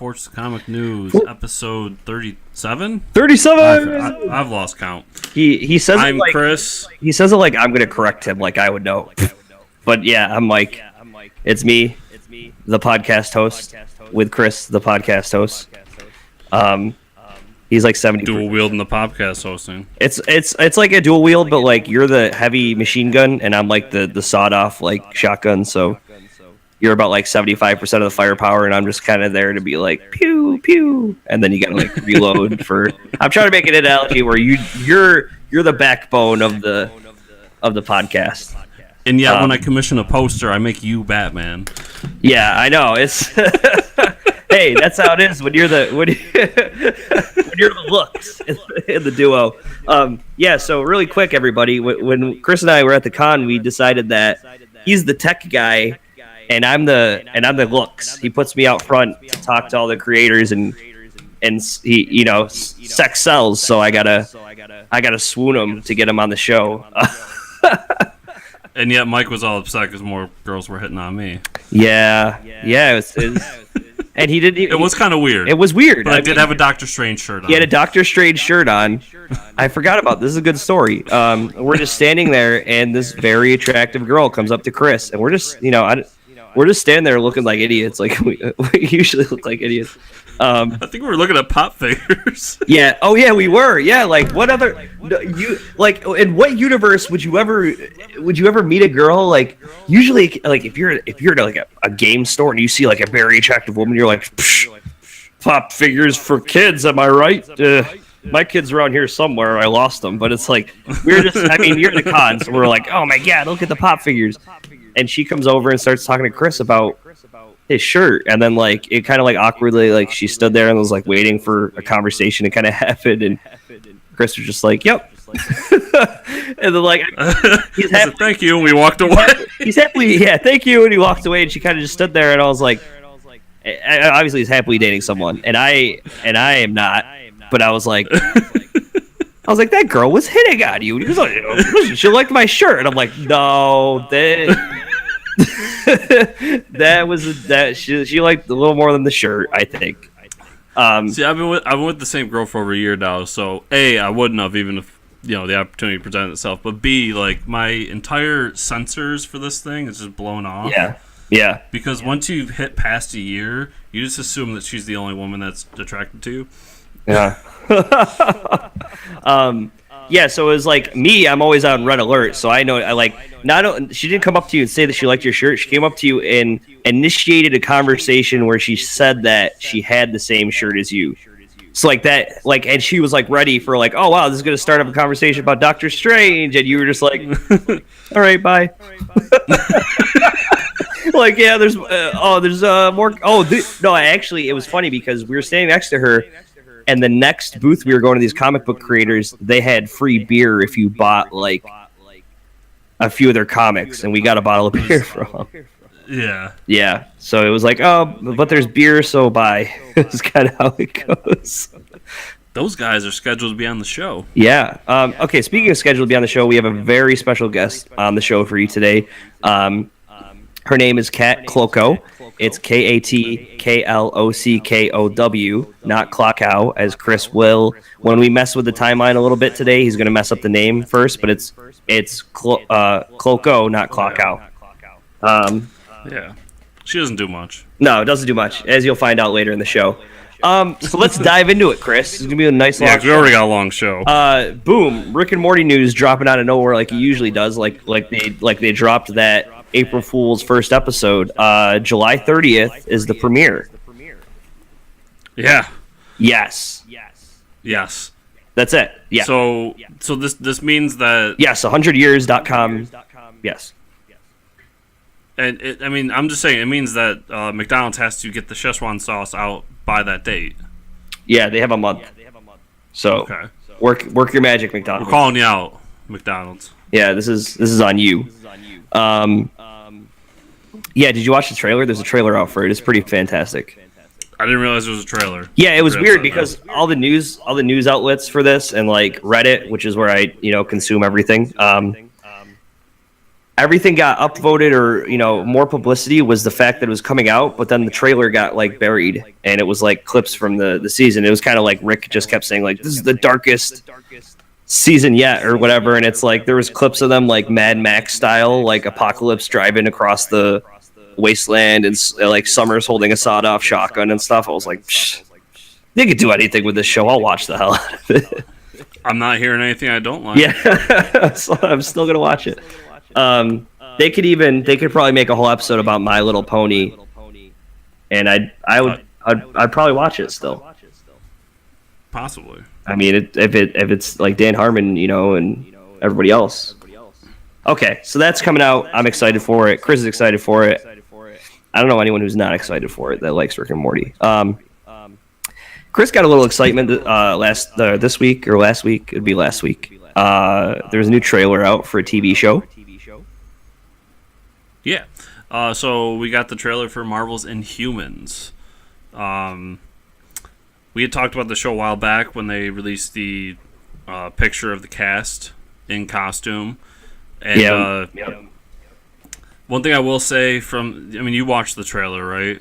Unfortunate Comic News, episode 37? 37! I've lost count. He says I'm it like, Chris. He says it like I'm going to correct him like I would know. But yeah, I'm Mike. It's me, the podcast host, with Chris, the podcast host. He's like 70. Dual wielding the podcast hosting. It's like a dual wield, but like you're the heavy machine gun, and I'm like the sawed off like shotgun. So you're about like 75% of the firepower, and I'm just kind of there to be like pew pew, and then you gotta like reload for. I'm trying to make an analogy where you're the backbone of the podcast. And yet, when I commission a poster, I make you Batman. Yeah, I know. It's hey, that's how it is when you're the looks in the duo. Yeah. So really quick, everybody. When Chris and I were at the con, we decided that he's the tech guy, and I'm the looks. He puts me out front to talk to all the creators, and he sex sells. So I gotta swoon him to get him on the show. And yet Mike was all upset because more girls were hitting on me. Yeah. It was, and he didn't. It was kind of weird. It was weird. But I did have a Doctor Strange shirt on. He had a Doctor Strange shirt on. I forgot about this. This is a good story. We're just standing there, and this very attractive girl comes up to Chris, and we're just we're just standing there looking like idiots. Like we usually look like idiots. I think we were looking at pop figures. Yeah. Oh yeah, we were. Yeah. Like what other in what universe would you ever meet a girl like usually like if you're at like a game store and you see like a very attractive woman, you're like pop figures for kids, am I right? My kids around here somewhere. I lost them, but it's like you're at the con, so we're like, oh my god, look at the pop figures. And she comes over and starts talking to Chris about his shirt, and then like it kind of like awkwardly like she stood there and was like waiting for a conversation to kind of happen, and Chris was just like, "Yep," and then like he's happy. Thank you, and we walked away. He's happily, yeah, thank you, and he walked away, and she kind of just stood there, and I was like, obviously he's happily dating someone, and I am not, but I was like, that girl was hitting on you. He was like, she liked my shirt, and I'm like, no, she liked a little more than the shirt, I think. See, I've been with the same girl for over a year now, so A, I wouldn't have even if the opportunity presented itself, but B, like my entire sensors for this thing is just blown off. Yeah. Because once you've hit past a year, you just assume that she's the only woman that's attracted to you. Yeah. Yeah, so it was like me, I'm always on red alert, so I know she didn't come up to you and say that she liked your shirt. She came up to you and initiated a conversation where she said that she had the same shirt as you. So like that, like, and she was like ready for like, oh wow, this is gonna start up a conversation about Doctor Strange, and you were just like, all right, bye. Like, yeah, there's more. No, actually, it was funny because we were standing next to her. And the next booth we were going to, these comic book creators, they had free beer if you bought like a few of their comics, and we got a bottle of beer from them. Yeah. So it was like, oh, but there's beer, so bye. It's kind of how it goes. Those guys are scheduled to be on the show. Yeah. Okay. Speaking of scheduled to be on the show, we have a very special guest on the show for you today. Her name is Kat Klockow. It's KATKLOCKOW, not Klockow, as Chris will. When we mess with the timeline a little bit today, he's going to mess up the name first, but it's Klockow, not Klockow. Yeah. She doesn't do much. No, it doesn't do much, as you'll find out later in the show. So let's dive into it, Chris. It's going to be a nice long show. Yeah, we already got a long show. Boom. Rick and Morty news dropping out of nowhere like he usually does. Like they dropped that April Fool's first episode. July 30th is the premiere. Yeah. Yes. That's it. Yeah. So this means that... Yes, 100years.com. Yes. And I'm just saying, it means that McDonald's has to get the Szechuan sauce out by that date. Yeah, they have a month. So okay. Work your magic, McDonald's. We're calling you out, McDonald's. Yeah, this is on you. Yeah, did you watch the trailer? There's a trailer out for it. It's pretty fantastic. I didn't realize there was a trailer. Yeah, it was weird because all the news outlets for this and like Reddit, which is where I consume everything. everything got upvoted or more publicity was the fact that it was coming out, but then the trailer got like buried and it was like clips from the season. It was kind of like Rick just kept saying like, this is the darkest season yet or whatever, and it's like there was clips of them like Mad Max style, like Apocalypse driving across the wasteland, and like Summers holding a sawed-off shotgun and stuff. I was like, they could do anything with this show. I'll watch the hell out of it. I'm not hearing anything I don't like. Yeah, so I'm still gonna watch it. They could probably make a whole episode about My Little Pony, and I'd probably watch it still. Possibly. I mean, if it's like Dan Harmon, and everybody else. Okay, so that's coming out. I'm excited for it. Chris is excited for it. I don't know anyone who's not excited for it that likes Rick and Morty. Chris got a little excitement this week or last week. It'd be last week. There's a new trailer out for a TV show. Yeah. So we got the trailer for Marvel's Inhumans. We had talked about the show a while back when they released the picture of the cast in costume. And one thing I will say you watched the trailer, right?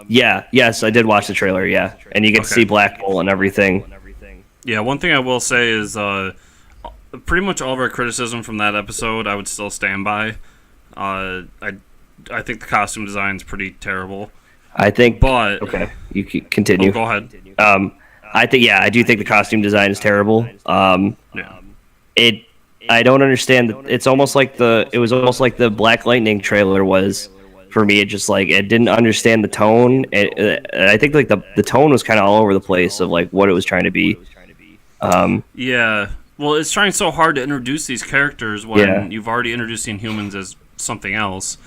Yes, I did watch the trailer, yeah. And you get to see Black Bolt and everything. Yeah, one thing I will say is pretty much all of our criticism from that episode I would still stand by. I think the costume design is pretty terrible. Okay, you can continue. Oh, go ahead. I do think the costume design is terrible. I don't understand. It was almost like the Black Lightning trailer was for me. It just like it didn't understand the tone. I think like the tone was kind of all over the place of like what it was trying to be. Yeah. Well, it's trying so hard to introduce these characters when you've already introduced the Inhumans as something else.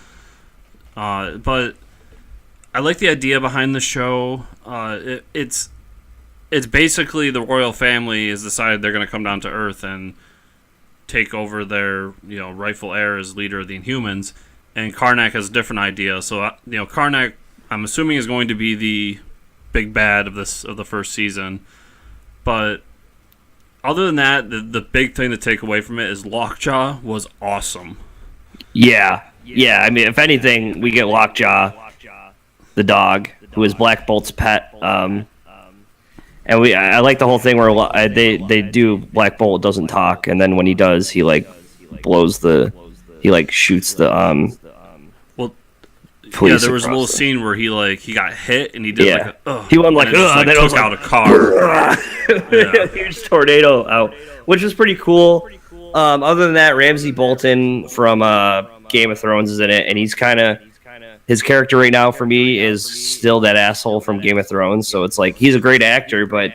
But I like the idea behind the show. It's basically the royal family has decided they're going to come down to Earth and take over their rightful heir as leader of the Inhumans, and Karnak has a different idea. So Karnak, I'm assuming, is going to be the big bad of the first season. But other than that, the big thing to take away from it is Lockjaw was awesome. Yeah. I mean, if anything, we get Lockjaw, the dog, who is Black Bolt's pet. And I like the whole thing where they do Black Bolt doesn't talk, and then when he does, he like shoots the police. There was a little scene where he got hit and he did he went like and then took out a car. Huge tornado out, which was pretty cool. Other than that, Ramsay Bolton from Game of Thrones is in it, and he's kind of his character right now for me is still that asshole from Game of Thrones. So it's like he's a great actor, but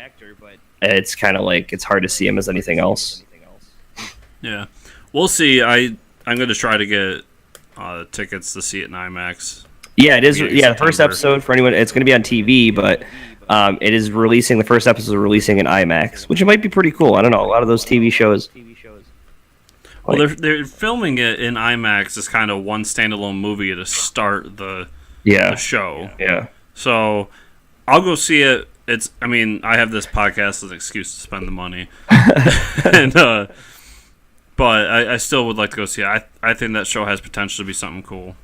it's kind of like it's hard to see him as anything else. Yeah, we'll see. I'm going to try to get tickets to see it in IMAX. Yeah, it is. Yeah, the first episode for anyone, it's going to be on TV, but it is releasing. The first episode is releasing in IMAX, which it might be pretty cool. I don't know. A lot of those TV shows. Well, they're filming it in IMAX as kind of one standalone movie to start the show. Yeah. So I'll go see it. I have this podcast as an excuse to spend the money, and but I still would like to go see it. I think that show has potential to be something cool.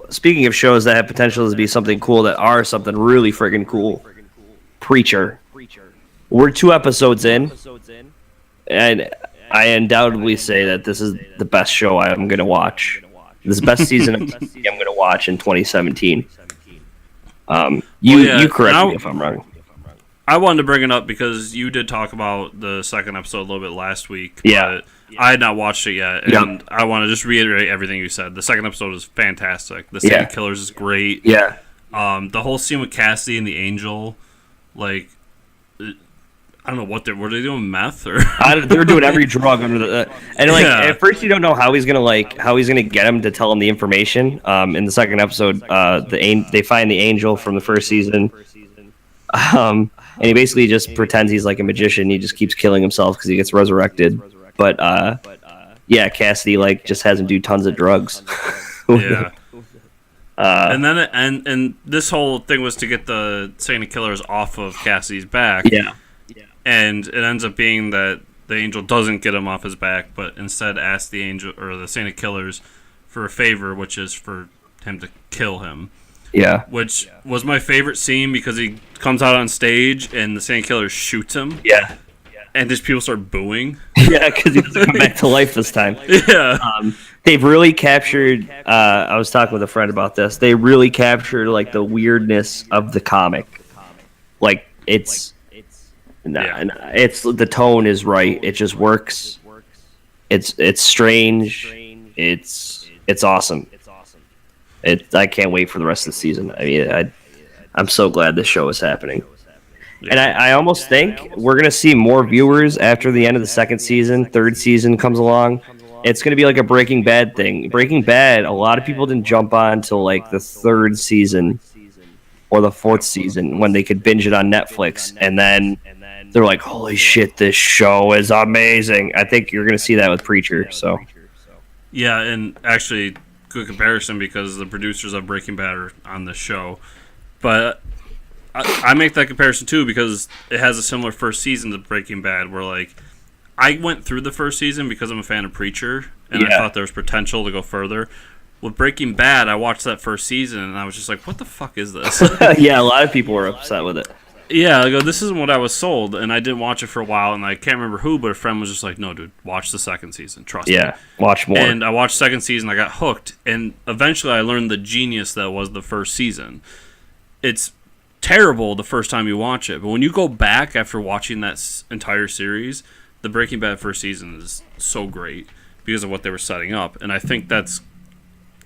Speaking of shows that have potential to be something cool, that are something really friggin' cool, Preacher. We're 2 episodes in, and I undoubtedly say that this is the best show I'm going to watch. This is the best season of TV I'm going to watch in 2017. You correct me if I'm wrong. I wanted to bring it up because you did talk about the second episode a little bit last week. Yeah. But I had not watched it yet, and I want to just reiterate everything you said. The second episode is fantastic. The Satan Killers is great. Yeah. The whole scene with Cassidy and the Angel, like, I don't know what were they doing, meth or they were doing every drug under the and like at first you don't know how he's gonna get him to tell him the information. In the second episode, they find the Angel from the first season, and he basically just pretends he's like a magician. He just keeps killing himself because he gets resurrected. But Cassidy like just has him do tons of drugs. Yeah. And then and this whole thing was to get the Satan Killers off of Cassidy's back. Yeah. And it ends up being that the angel doesn't get him off his back, but instead asks the angel or the Santa Killers for a favor, which is for him to kill him. Yeah. Which was my favorite scene because he comes out on stage and the Santa Killer shoots him. Yeah. And just people start booing. Yeah, because he doesn't come back to life this time. Yeah. They've really captured, I was talking with a friend about this, they really captured, like, the weirdness of the comic. Like, it's the tone is right. It just works. It's strange. It's awesome. I can't wait for the rest of the season. I mean, I'm so glad this show is happening. And I almost think we're going to see more viewers after the end of the second season. Third season comes along. It's going to be like a Breaking Bad thing. Breaking Bad, a lot of people didn't jump on till like the third season or the fourth season when they could binge it on Netflix. And then they're like, holy shit, this show is amazing. I think you're going to see that with Preacher. So, yeah, and actually, good comparison because the producers of Breaking Bad are on the show. But I make that comparison too because it has a similar first season to Breaking Bad where like I went through the first season because I'm a fan of Preacher and I thought there was potential to go further. With Breaking Bad, I watched that first season and I was just like, what the fuck is this? Yeah, a lot of people were upset with it. Yeah, I go, this isn't what I was sold, and I didn't watch it for a while, and I can't remember who, but a friend was just like, no, dude, watch the second season, trust me. Yeah, watch more. And I watched second season, I got hooked, and eventually I learned the genius that was the first season. It's terrible the first time you watch it, but when you go back after watching that entire series, the Breaking Bad first season is so great because of what they were setting up, and I think that's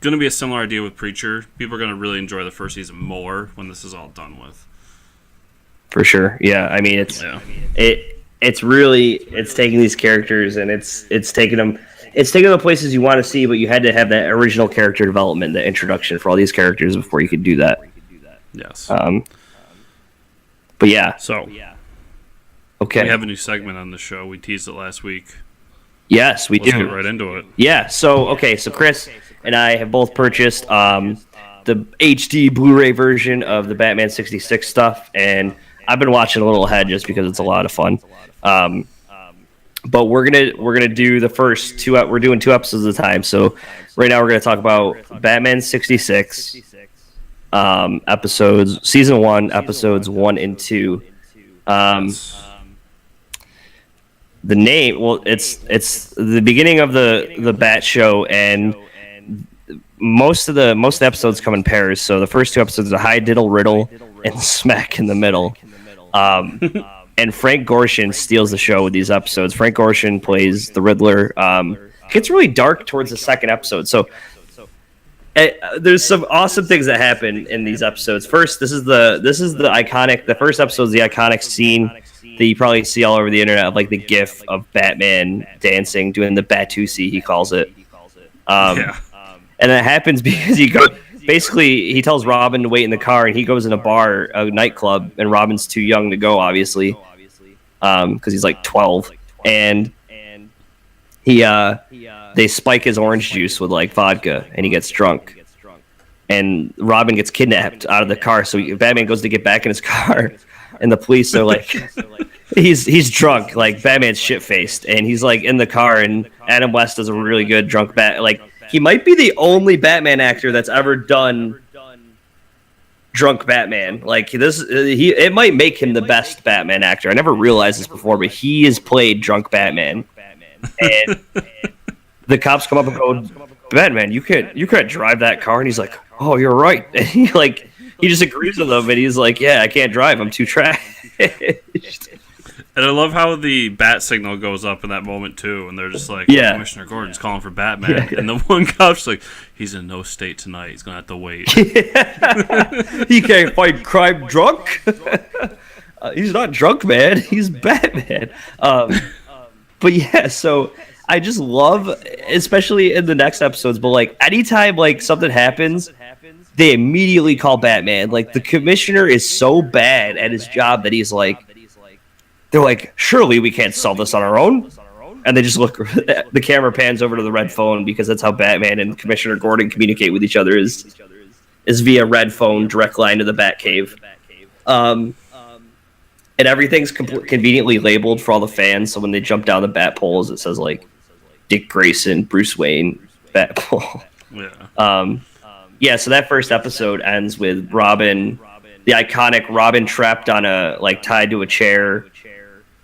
going to be a similar idea with Preacher. People are going to really enjoy the first season more when this is all done with. For sure, yeah. I mean, it's taking these characters and it's taking them places you want to see, but you had to have that original character development, the introduction for all these characters before you could do that. Yes. But yeah. So. Okay. We have a new segment on the show. We teased it last week. Yes, Let's get right into it. Yeah. So Chris and I have both purchased the HD Blu-ray version of the Batman 66 stuff, and I've been watching a little ahead just because it's a lot of fun. But we're gonna do the first two. We're doing 2 episodes at a time. So right now we're gonna talk about Batman 66 episodes, season 1, episodes 1 and 2. The name, well, it's the beginning of the Bat show, and most of the episodes come in pairs. So the first 2 episodes are High Diddle Riddle and Smack in the middle. And Frank Gorshin steals the show with these episodes. Frank Gorshin plays the Riddler. Gets really dark towards the second episode. So there's some awesome things that happen in these episodes. First, this is the iconic. The first episode is the iconic scene that you probably see all over the internet of like the GIF of Batman dancing, doing the Batusi, he calls it. And that happens because basically, he tells Robin to wait in the car, and he goes in a nightclub, and Robin's too young to go, obviously, because he's like 12, and they spike his orange juice with like vodka, and he gets drunk, and Robin gets kidnapped out of the car, so Batman goes to get back in his car, and the police are like, he's drunk, like Batman's shit-faced, and he's like in the car, and Adam West does a really good drunk he might be the only Batman actor that's ever done drunk Batman. Like it might make him the best Batman actor. I never realized this before, but he has played drunk Batman. And the cops come up and go, "Batman, you can't drive that car." And he's like, "Oh, you're right." And he just agrees with them, and he's like, "Yeah, I can't drive. I'm too trashed." And I love how the bat signal goes up in that moment, too. And they're just like, oh, Commissioner Gordon's calling for Batman. Yeah. And the one cop's like, he's in no state tonight. He's going to have to wait. He can't fight crime drunk. He's not drunk, man. He's Batman. But yeah, so I just love, especially in the next episodes, but like anytime like something happens, they immediately call Batman. Like the commissioner is so bad at his job that he's like, they're like, surely we can't solve this on our own. And they just look, the camera pans over to the red phone because that's how Batman and Commissioner Gordon communicate with each other is via red phone, direct line to the Batcave. And and everything's conveniently labeled for all the fans. So when they jump down the bat poles, it says like Dick Grayson, Bruce Wayne, bat pole. Yeah. So that first episode ends with Robin, the iconic Robin, trapped on tied to a chair,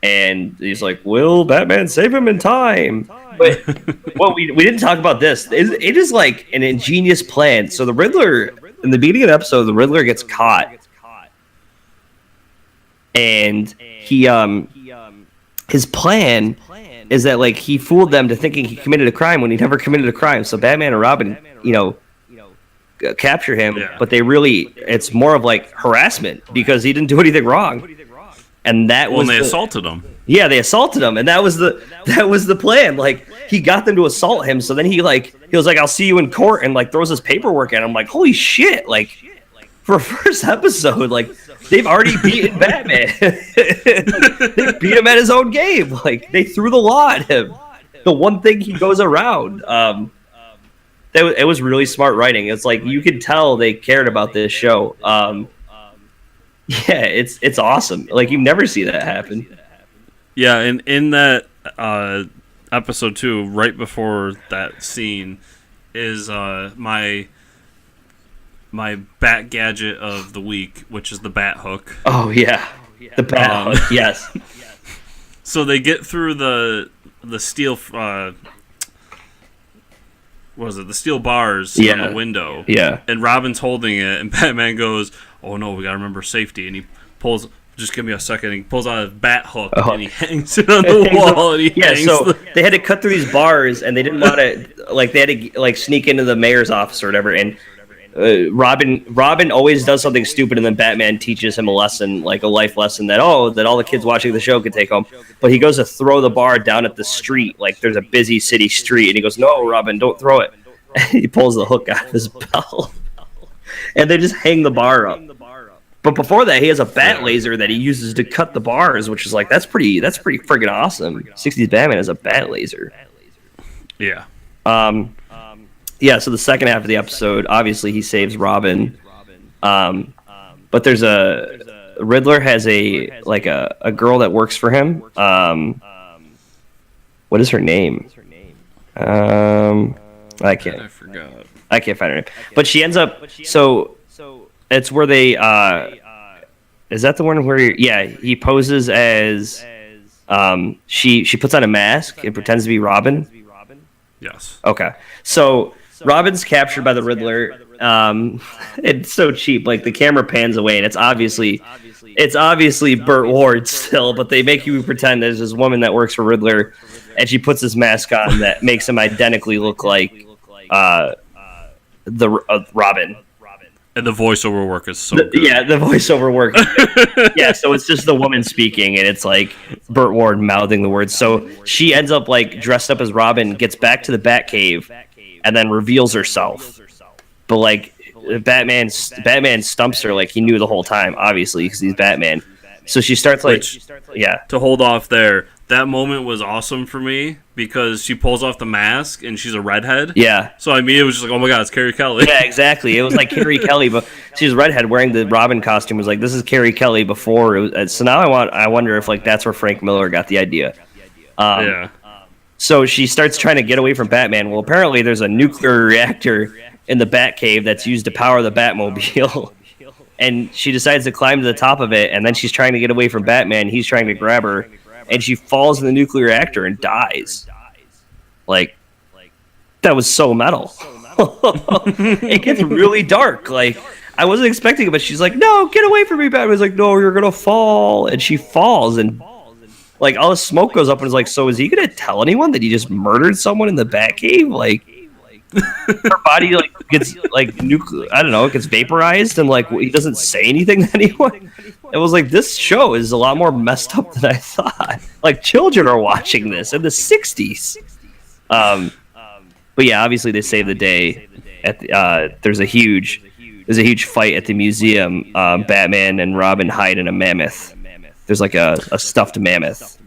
and he's like, "Will Batman save him in time?" But we didn't talk about this. It is like an ingenious plan. So the Riddler, in the beginning of the episode, the Riddler gets caught, and his plan is that like he fooled them to thinking he committed a crime when he never committed a crime. So Batman and Robin, capture him, but it's more of like harassment because he didn't do anything wrong. And they assaulted him. Yeah, they assaulted him, and that was the plan. Like he got them to assault him, so then he was like, "I'll see you in court," and like throws his paperwork at him. Like, holy shit! Like for a first episode, like they've already beaten Batman. They beat him at his own game. Like they threw the law at him. The one thing he goes around. It was really smart writing. It's like you could tell they cared about this show. Yeah, it's awesome. Like you never see that happen. Yeah, and in that episode 2, right before that scene, is my bat gadget of the week, which is the bat hook. Oh yeah, the bat hook. Yes. So they get through the steel. What was it? The steel bars on the window. Yeah. And Robin's holding it, and Batman goes, "Oh no, we gotta remember safety." And he pulls. Just give me a second. And he pulls out a bat hook and he hangs it on the wall. They had to cut through these bars, and they didn't want to they had to sneak into the mayor's office or whatever. And Robin always does something stupid, and then Batman teaches him a lesson, like a life lesson that all the kids watching the show could take home. But he goes to throw the bar down at the street, like there's a busy city street, and he goes, "No, Robin, don't throw it." And he pulls the hook out of his belt, and they just hang the bar up. But before that, he has a bat laser that he uses to cut the bars, which is like that's pretty friggin' awesome. 60s Batman has a bat laser. Yeah. Yeah, so the second half of the episode, obviously he saves Robin. But there's Riddler has a girl that works for him. What is her name? I forgot. I can't find her name. But she ends up it's where they is that the one where he poses as she puts on a mask and pretends to be Robin? Yes. Okay. So Robin's captured by the Riddler. It's so cheap. Like the camera pans away, and it's obviously Burt Ward still, but they make you pretend there's this woman that works for Riddler, and she puts this mask on that makes him identically look like Robin. And the voiceover work is so good. Yeah, the voiceover work. Yeah, so it's just the woman speaking, and it's like Burt Ward mouthing the words. So she ends up dressed up as Robin, gets back to the Batcave, and then reveals herself. But Batman stumps her like he knew the whole time, obviously, because he's Batman. So she starts to hold off there. That moment was awesome for me because she pulls off the mask and she's a redhead. Yeah. So I mean, it was just like, oh my god, it's Carrie Kelly. Yeah, exactly. It was like Carrie Kelly, but she's a redhead wearing the Robin costume. It was like, this is Carrie Kelly before. It was, so now I wonder if that's where Frank Miller got the idea. Yeah. So she starts trying to get away from Batman. Well, apparently there's a nuclear reactor in the Batcave that's used to power the Batmobile. And she decides to climb to the top of it, and then she's trying to get away from Batman. He's trying to grab her, and she falls in the nuclear reactor and dies. That was so metal. It gets really dark. I wasn't expecting it, but she's like, "No, get away from me!" Batman's like, "No, you're gonna fall," and she falls, and all the smoke goes up, and it's like, so is he gonna tell anyone that he just murdered someone in the Batcave? Her body gets nuclear. I don't know. It gets vaporized, and he doesn't say anything to anyone. It was like, this show is a lot more messed up than I thought. Children are watching this in the '60s. But yeah, obviously they save the day. There's a huge fight at the museum. Batman and Robin hide in a mammoth. There's a stuffed mammoth.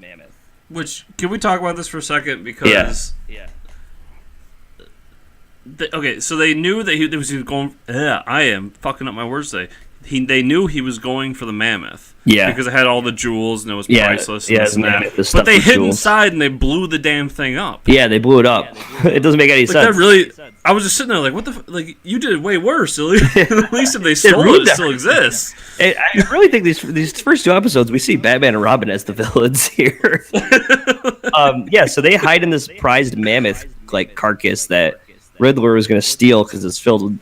Which, can we talk about this for a second? Because okay, so they knew that he was going. I am fucking up my words today. they knew he was going for the mammoth. Yeah. Because it had all the jewels and it was priceless. Yeah, but they hid inside and they blew the damn thing up. Yeah, they blew it up. It doesn't make any sense. I was just sitting there like, what the like? You did it way worse. At least if they stole it still exists. I really think these first 2 episodes, we see Batman and Robin as the villains here. So they hide in this prized mammoth like carcass that Riddler was going to steal because it's filled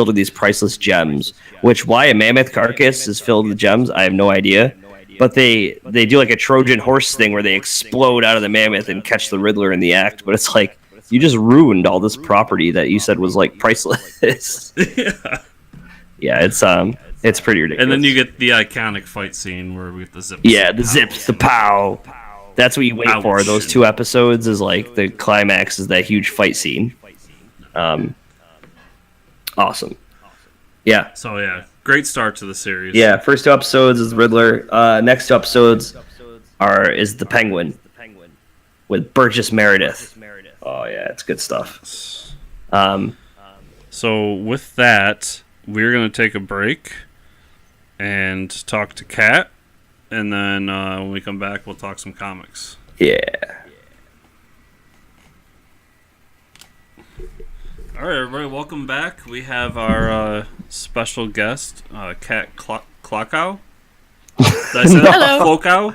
with these priceless gems. Which why a mammoth carcass is filled with gems, I have no idea. But they do like a Trojan horse thing where they explode out of the mammoth and catch the Riddler in the act. But it's like you just ruined all this property that you said was like priceless. Yeah, it's pretty ridiculous. And then you get the iconic fight scene where we have the zip. Yeah, the zips, the pow. That's what you wait for. Those 2 episodes is like the climax is that huge fight scene. Awesome. Yeah. So yeah, great start to the series. Yeah, first 2 episodes is Riddler. Next 2 episodes is the Penguin with Burgess Meredith. Oh yeah, it's good stuff. So with that, we're gonna take a break and talk to Kat, and then when we come back, we'll talk some comics. Yeah. All right, everybody, welcome back. We have our special guest, Kat Klockow. Did I say that? Klockow?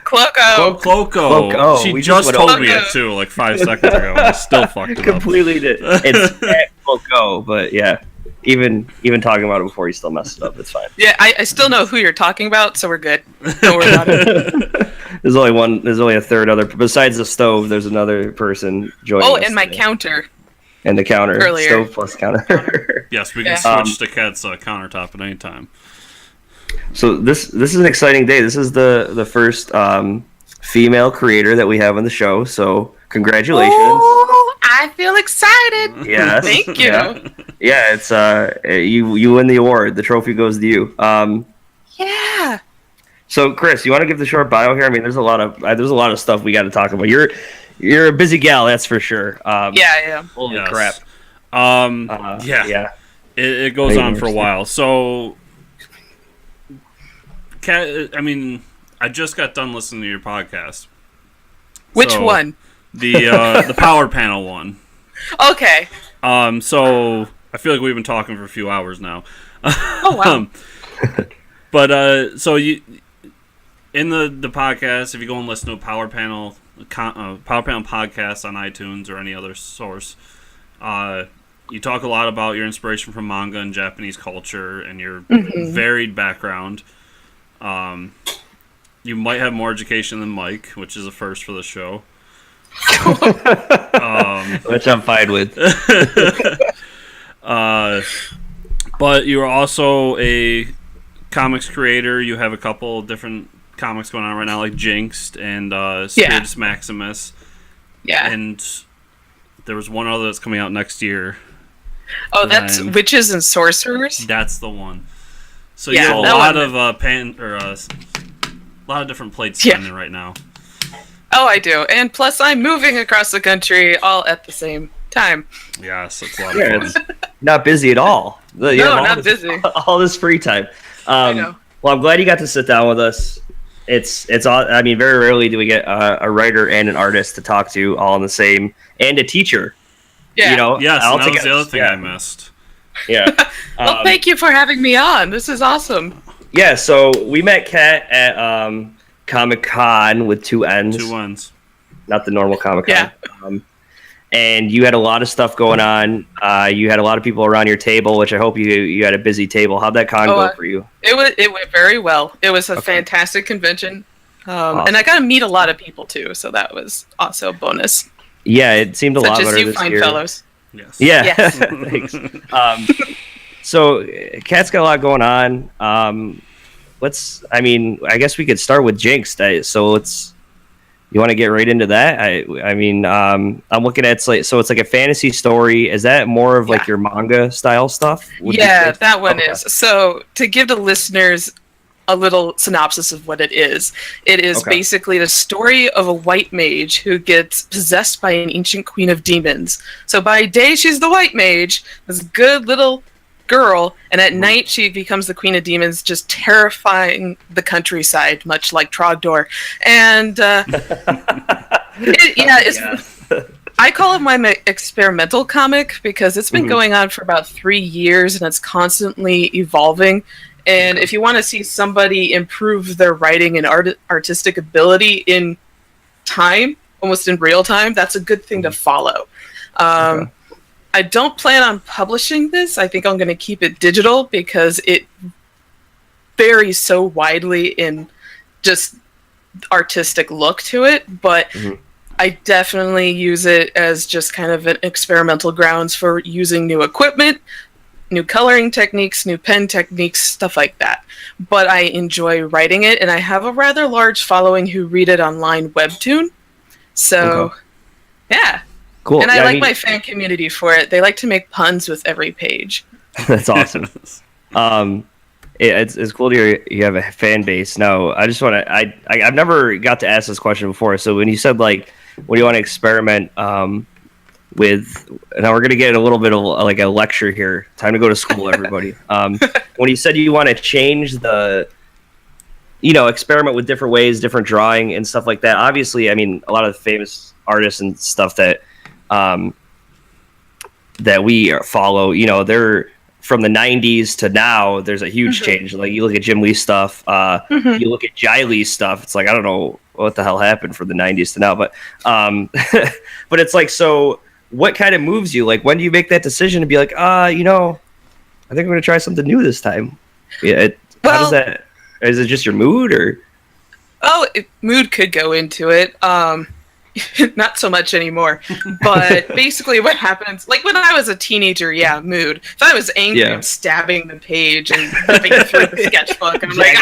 Klockow. She just told me it, too, like 5 seconds ago. I still fucked it up. Completely did. It's Kat Klockow, but yeah. Even talking about it before you still messed it up, it's fine. Yeah, I still know who you're talking about, so we're good. Don't worry about it. There's only a third other. Besides the stove, there's another person joining us. Oh, and my counter. And the counter. Earlier. Stove plus counter. Yes, we can switch to Kat's countertop at any time. So this is an exciting day. This is the first female creator that we have on the show. So congratulations! Oh, I feel excited. Yes, thank you. Yeah, it's you win the award. The trophy goes to you. Yeah. So Chris, you want to give the short bio here? I mean, there's a lot of stuff we got to talk about. You're a busy gal, that's for sure. Yeah. Holy crap. Yeah. It goes on for a while. So, Kat, I mean, I just got done listening to your podcast. Which one? The Power Panel one. Okay. So I feel like we've been talking for a few hours now. Oh wow. But so you in the podcast, if you go and listen to a Power Panel podcast on iTunes or any other source, you talk a lot about your inspiration from manga and Japanese culture and your varied background. You might have more education than Mike, which is a first for the show. Which I'm fine with. But you're also a comics creator. You have a couple different comics going on right now, like Jinxed and Spiritus Maximus. Yeah. And there was one other that's coming out next year. Oh, that's Witches and Sorcerers? That's the one. So you have a lot of a lot of different plates spinning right now. Oh, I do. And plus I'm moving across the country all at the same time. Yes, it's a lot of fun. Not busy at all. Not busy. All this free time. I know. Well, I'm glad you got to sit down with us. It's all. I mean, very rarely do we get a writer and an artist to talk to all in the same, and a teacher. Yeah. You know. Yes, that was the other thing I missed. Yeah. Well, thank you for having me on. This is awesome. Yeah. So we met Kat at Comic-Con with 2 N's. 2 N's. Not the normal Comic-Con. Yeah. And you had a lot of stuff going on. You had a lot of people around your table, which I hope you had a busy table. How'd that con go for you? It went very well. It was a fantastic convention. Awesome. And I got to meet a lot of people, too, so that was also a bonus. Yeah, it seemed a lot better this year. Such as you fine fellows. Yes. Yeah, yes. Thanks. So, Kat's got a lot going on. I guess we could start with Jinx. You want to get right into that? I'm looking at it's like a fantasy story. Is that more of like your manga style stuff? Yeah, that one is. So to give the listeners a little synopsis of what it is basically the story of a white mage who gets possessed by an ancient queen of demons. So by day she's the white mage, this good little girl, and at night she becomes the queen of demons, just terrifying the countryside, much like Trogdor. And I call it my experimental comic because it's been going on for about 3 years and it's constantly evolving. And if you want to see somebody improve their writing and artistic ability in time, almost in real time, that's a good thing to follow. I don't plan on publishing this. I think I'm going to keep it digital because it varies so widely in just artistic look to it. But I definitely use it as just kind of an experimental grounds for using new equipment, new coloring techniques, new pen techniques, stuff like that. But I enjoy writing it, and I have a rather large following who read it online webtoon. So, yeah. Cool. And I like my fan community for it. They like to make puns with every page. That's awesome. It's cool to hear you have a fan base. Now, I just want to. I've never got to ask this question before. So when you said like, what do you want to experiment with? Now we're gonna get a little bit of like a lecture here. Time to go to school, everybody. When you said you want to change the, experiment with different ways, different drawing and stuff like that. Obviously, I mean, a lot of the famous artists and stuff that we follow, they're from the 90s to now. There's a huge change. Like you look at Jim Lee's stuff, you look at Jai Lee's stuff. It's like, I don't know what the hell happened from the 90s to now, but but it's like, so what kind of moves you? Like, when do you make that decision to be like, I think I'm going to try something new this time? Yeah. How does that, is it just your mood or? Mood could go into it. Not so much anymore, but basically what happens, like when I was a teenager, mood. If I was angry, I'm stabbing the page and ripping it through the sketchbook. I'm like,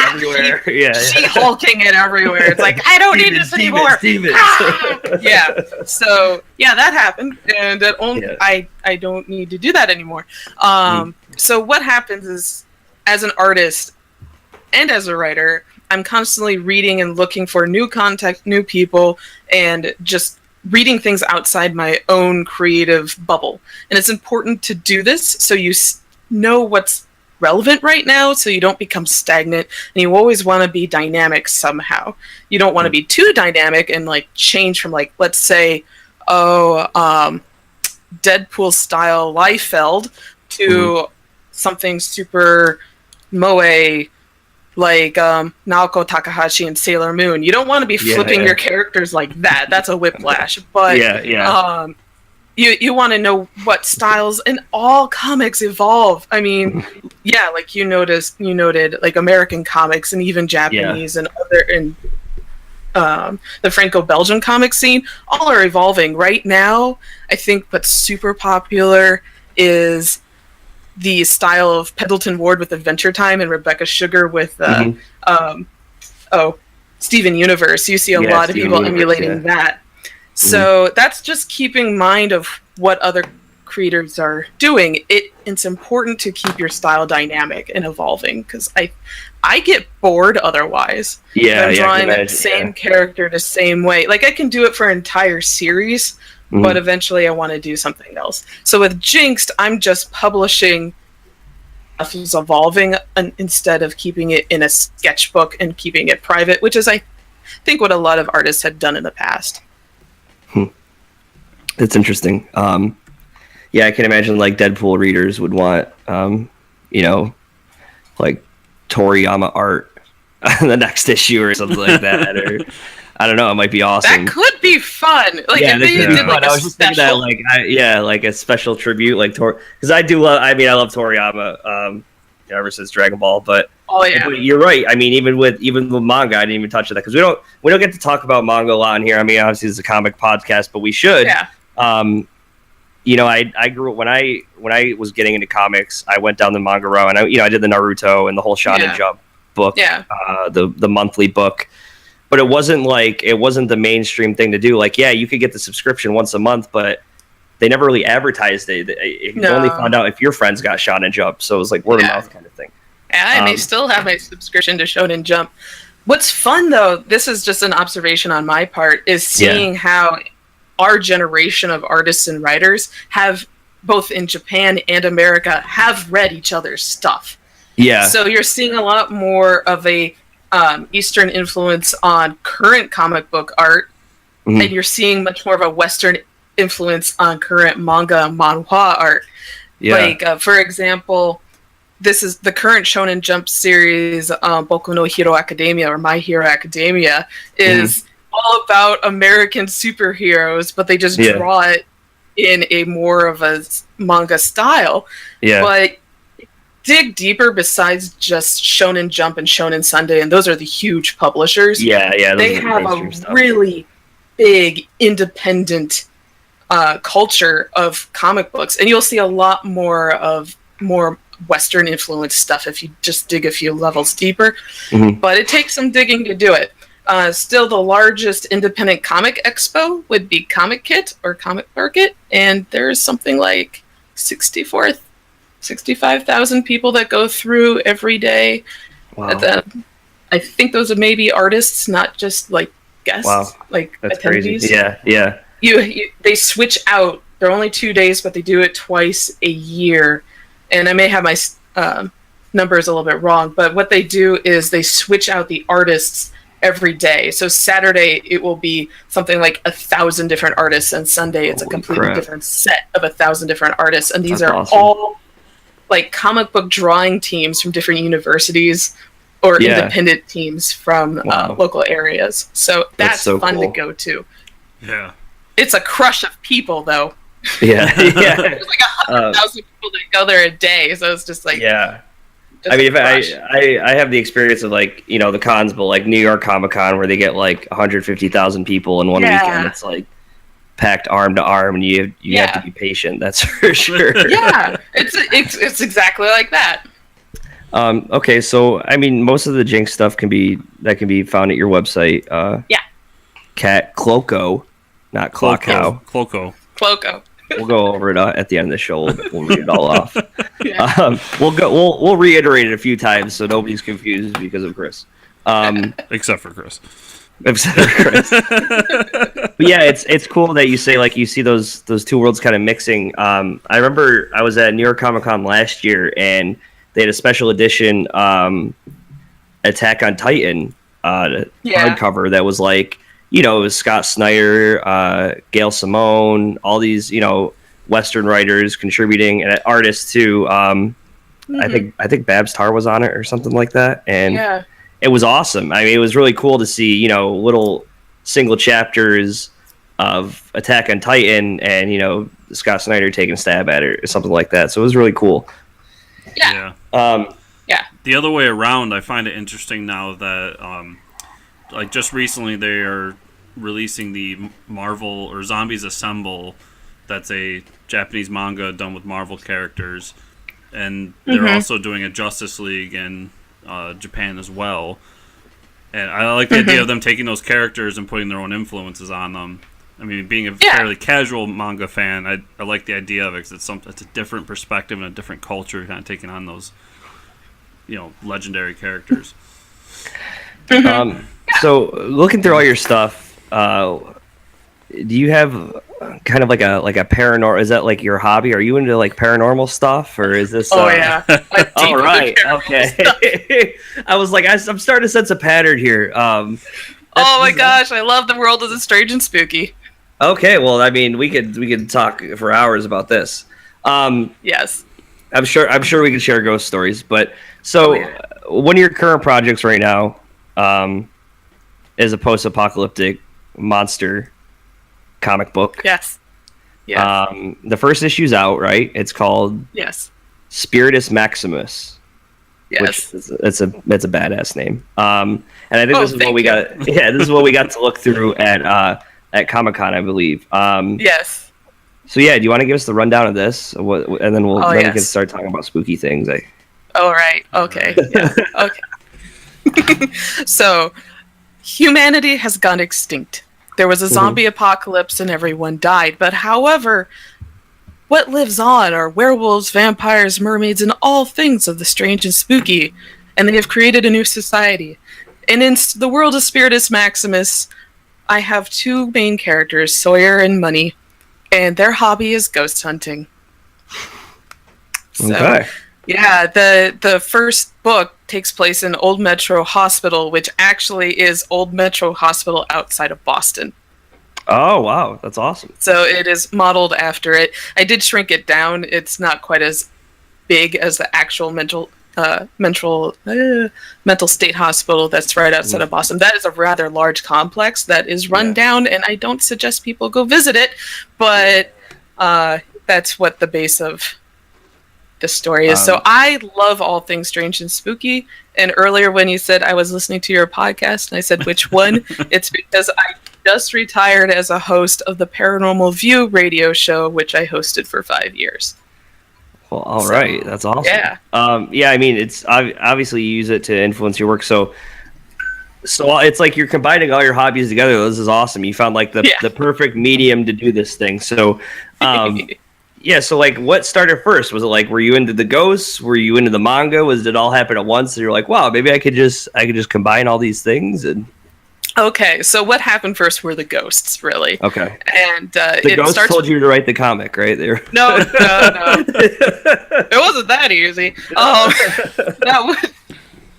everywhere. She hulking it everywhere. It's like, I don't need this anymore. So that happened, and I don't need to do that anymore. So what happens is, as an artist and as a writer, I'm constantly reading and looking for new content, new people, and just reading things outside my own creative bubble. And it's important to do this so you know what's relevant right now, so you don't become stagnant, and you always want to be dynamic somehow. You don't want to be too dynamic and like change from, like, let's say, Deadpool style Liefeld to something super moe, like Naoko Takahashi and Sailor Moon. You don't want to be flipping your characters like that. That's a whiplash. But you want to know what styles, and all comics evolve. I mean, like you noted like American comics and even Japanese and other, and the Franco-Belgian comic scene, all are evolving. Right now, I think what's super popular is the style of Pendleton Ward with Adventure Time and Rebecca Sugar with Steven Universe. You see a lot of people emulating that. So that's just keeping in mind of what other creators are doing. It's important to keep your style dynamic and evolving, because I get bored otherwise. I'm drawing the same character the same way. Like, I can do it for an entire series, but eventually I want to do something else. So with Jinxed, I'm just publishing stuff is evolving instead of keeping it in a sketchbook and keeping it private, which is, I think, what a lot of artists had done in the past. That's interesting. I can imagine like Deadpool readers would want, like Toriyama art on the next issue or something like that, or I don't know. It might be awesome. That could be fun. Like, if they did like I was just thinking that, like, like a special tribute, like because I do love. I mean, I love Toriyama ever since Dragon Ball. But you're right. I mean, even with manga, I didn't even touch on that because we don't get to talk about manga a lot in here. I mean, obviously it's a comic podcast, but we should. Yeah. I grew up when I was getting into comics. I went down the manga row, and I did the Naruto and the whole Shonen Jump book. Yeah. The monthly book. But it wasn't the mainstream thing to do. Like, you could get the subscription once a month, but they never really advertised it. You only found out if your friends got Shonen Jump. So it was like word of mouth kind of thing. Yeah, and I still have my subscription to Shonen Jump. What's fun, though, this is just an observation on my part, is seeing how our generation of artists and writers have both in Japan and America, have read each other's stuff. Yeah. So you're seeing a lot more of a Eastern influence on current comic book art, and you're seeing much more of a Western influence on current manga and manhwa art. Yeah. Like, for example, this is the current Shonen Jump series, Boku no Hero Academia, or My Hero Academia, is all about American superheroes, but they just draw it in a more of a manga style. Yeah. But dig deeper besides just Shonen Jump and Shonen Sunday, and those are the huge publishers. Yeah, yeah. They have a really big independent culture of comic books, and you'll see a lot more Western influenced stuff if you just dig a few levels deeper. But it takes some digging to do it. Still, the largest independent comic expo would be Comic Kit or Comic Market, and there's something like 65,000 people that go through every day. Wow. I think those are maybe artists, not just like guests. Wow. Like that's attendees. Crazy. Yeah, yeah. They switch out. They're only 2 days, but they do it twice a year. And I may have my numbers a little bit wrong, but what they do is they switch out the artists every day. So Saturday it will be something like 1,000 different artists, and Sunday it's a completely different set of 1,000 different artists. And these are awesome. all like comic book drawing teams from different universities or independent teams from local areas. So that's so fun to go to. Yeah. It's a crush of people, though. Yeah, yeah. There's like 100,000 people that go there a day, so it's just like I mean, I have the experience of like the cons, but like New York Comic Con where they get like 150,000 people in one weekend. It's like packed arm to arm, and you have to be patient. That's for sure. Yeah, it's exactly like that. Okay, so I mean, most of the Jinx stuff can be found at your website. Kat Klockow, not Klockow. Klockow. We'll go over it at the end of the show. We'll read it all off. We'll reiterate it a few times so nobody's confused because of Chris. Except for Chris. But yeah, it's cool that you say like you see those two worlds kind of mixing. I remember I was at New York Comic Con last year and they had a special edition Attack on Titan hardcover that was like, it was Scott Snyder, Gail Simone, all these, Western writers contributing and artists too. I think Babs Tarr was on it or something like that. And it was awesome. I mean, it was really cool to see, little single chapters of Attack on Titan and, Scott Snyder taking a stab at it or something like that. So it was really cool. Yeah. The other way around, I find it interesting now that, like just recently they are releasing the Marvel or Zombies Assemble. That's a Japanese manga done with Marvel characters, and they're also doing a Justice League in Japan as well. And I like the idea of them taking those characters and putting their own influences on them. I mean, being a fairly casual manga fan, I like the idea of it because it's a different perspective and a different culture, kind of taking on those legendary characters. So looking through all your stuff, do you have kind of like a paranormal? Is that like your hobby? Are you into like paranormal stuff, or is this? Oh yeah. All right. Okay. I was like, I'm starting to sense a pattern here. Oh my gosh, I love the world of the strange and spooky. Okay, well, I mean, we could talk for hours about this. Yes. I'm sure we can share ghost stories, but so one of your current projects right now is a post-apocalyptic monster comic book. Yes. The first issue's out, right? It's called Spiritus Maximus. Yes. Which it's a badass name. And I think this is what we got. Yeah, this is what we got to look through at Comic-Con, I believe. Yes. So yeah, do you want to give us the rundown of this, and then we can start talking about spooky things? Oh right. Okay. Yeah. Okay. So, humanity has gone extinct. There was a zombie apocalypse and everyone died. But however, what lives on are werewolves, vampires, mermaids, and all things of the strange and spooky. And they have created a new society. And in the world of Spiritus Maximus, I have two main characters, Sawyer and Money, and their hobby is ghost hunting. So, okay. yeah, the first book takes place in Old Metro Hospital, which actually is Old Metro Hospital outside of Boston. Oh, wow. That's awesome. So it is modeled after it. I did shrink it down. It's not quite as big as the actual mental state hospital that's right outside of Boston. That is a rather large complex that is run down, and I don't suggest people go visit it, but that's what the base of the story is. So I love all things strange and spooky, and earlier when you said I was listening to your podcast and I said which one, it's because I just retired as a host of the Paranormal View radio show, which I hosted for 5 years. Well, all right, that's awesome. Yeah. I mean, it's obviously you use it to influence your work. So it's like you're combining all your hobbies together. This is awesome. You found like the perfect medium to do this thing. So, so like, what started first? Was it like, were you into the ghosts? Were you into the manga? Was it all happen at once? And you're like, wow, maybe I could just combine all these things and. Okay, so what happened first were the ghosts, really. Okay. And the ghosts told you to write the comic, right? No. It wasn't that easy.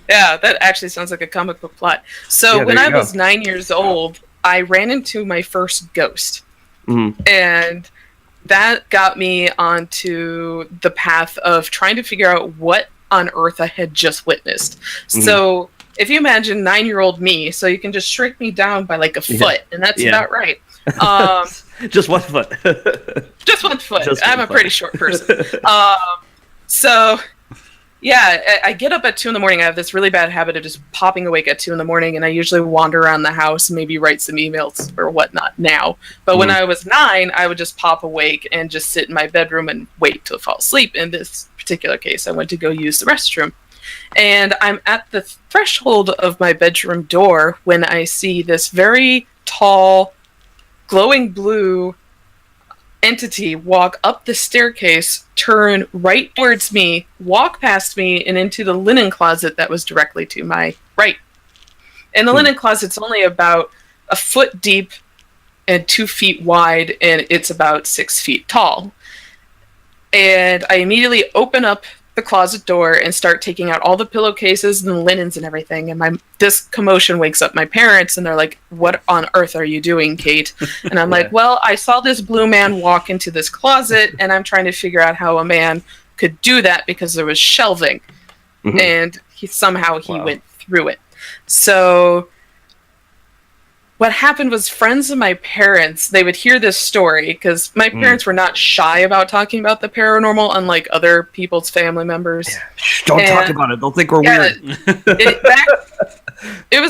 That actually sounds like a comic book plot. So when I was 9 years old, I ran into my first ghost. Mm-hmm. And that got me onto the path of trying to figure out what on earth I had just witnessed. Mm-hmm. So if you imagine 9-year-old me, so you can just shrink me down by like a foot, and that's about right. Just 1 foot. Just 1 foot. I'm a pretty short person. I get up at 2 a.m. I have this really bad habit of just popping awake at 2 a.m, and I usually wander around the house and maybe write some emails or whatnot now. But when I was 9, I would just pop awake and just sit in my bedroom and wait to fall asleep. In this particular case, I went to go use the restroom. And I'm at the threshold of my bedroom door when I see this very tall, glowing blue entity walk up the staircase, turn right towards me, walk past me, and into the linen closet that was directly to my right. And the linen closet's only about a foot deep and 2 feet wide, and it's about 6 feet tall. And I immediately open up the closet door and start taking out all the pillowcases and the linens and everything. And this commotion wakes up my parents, and they're like, "What on earth are you doing, Kate?" And I'm like, "Well, I saw this blue man walk into this closet, and I'm trying to figure out how a man could do that because there was shelving." Mm-hmm. And he went through it. So what happened was friends of my parents, they would hear this story because my parents were not shy about talking about the paranormal, unlike other people's family members. Yeah. Shh, don't talk about it. They'll think we're weird. It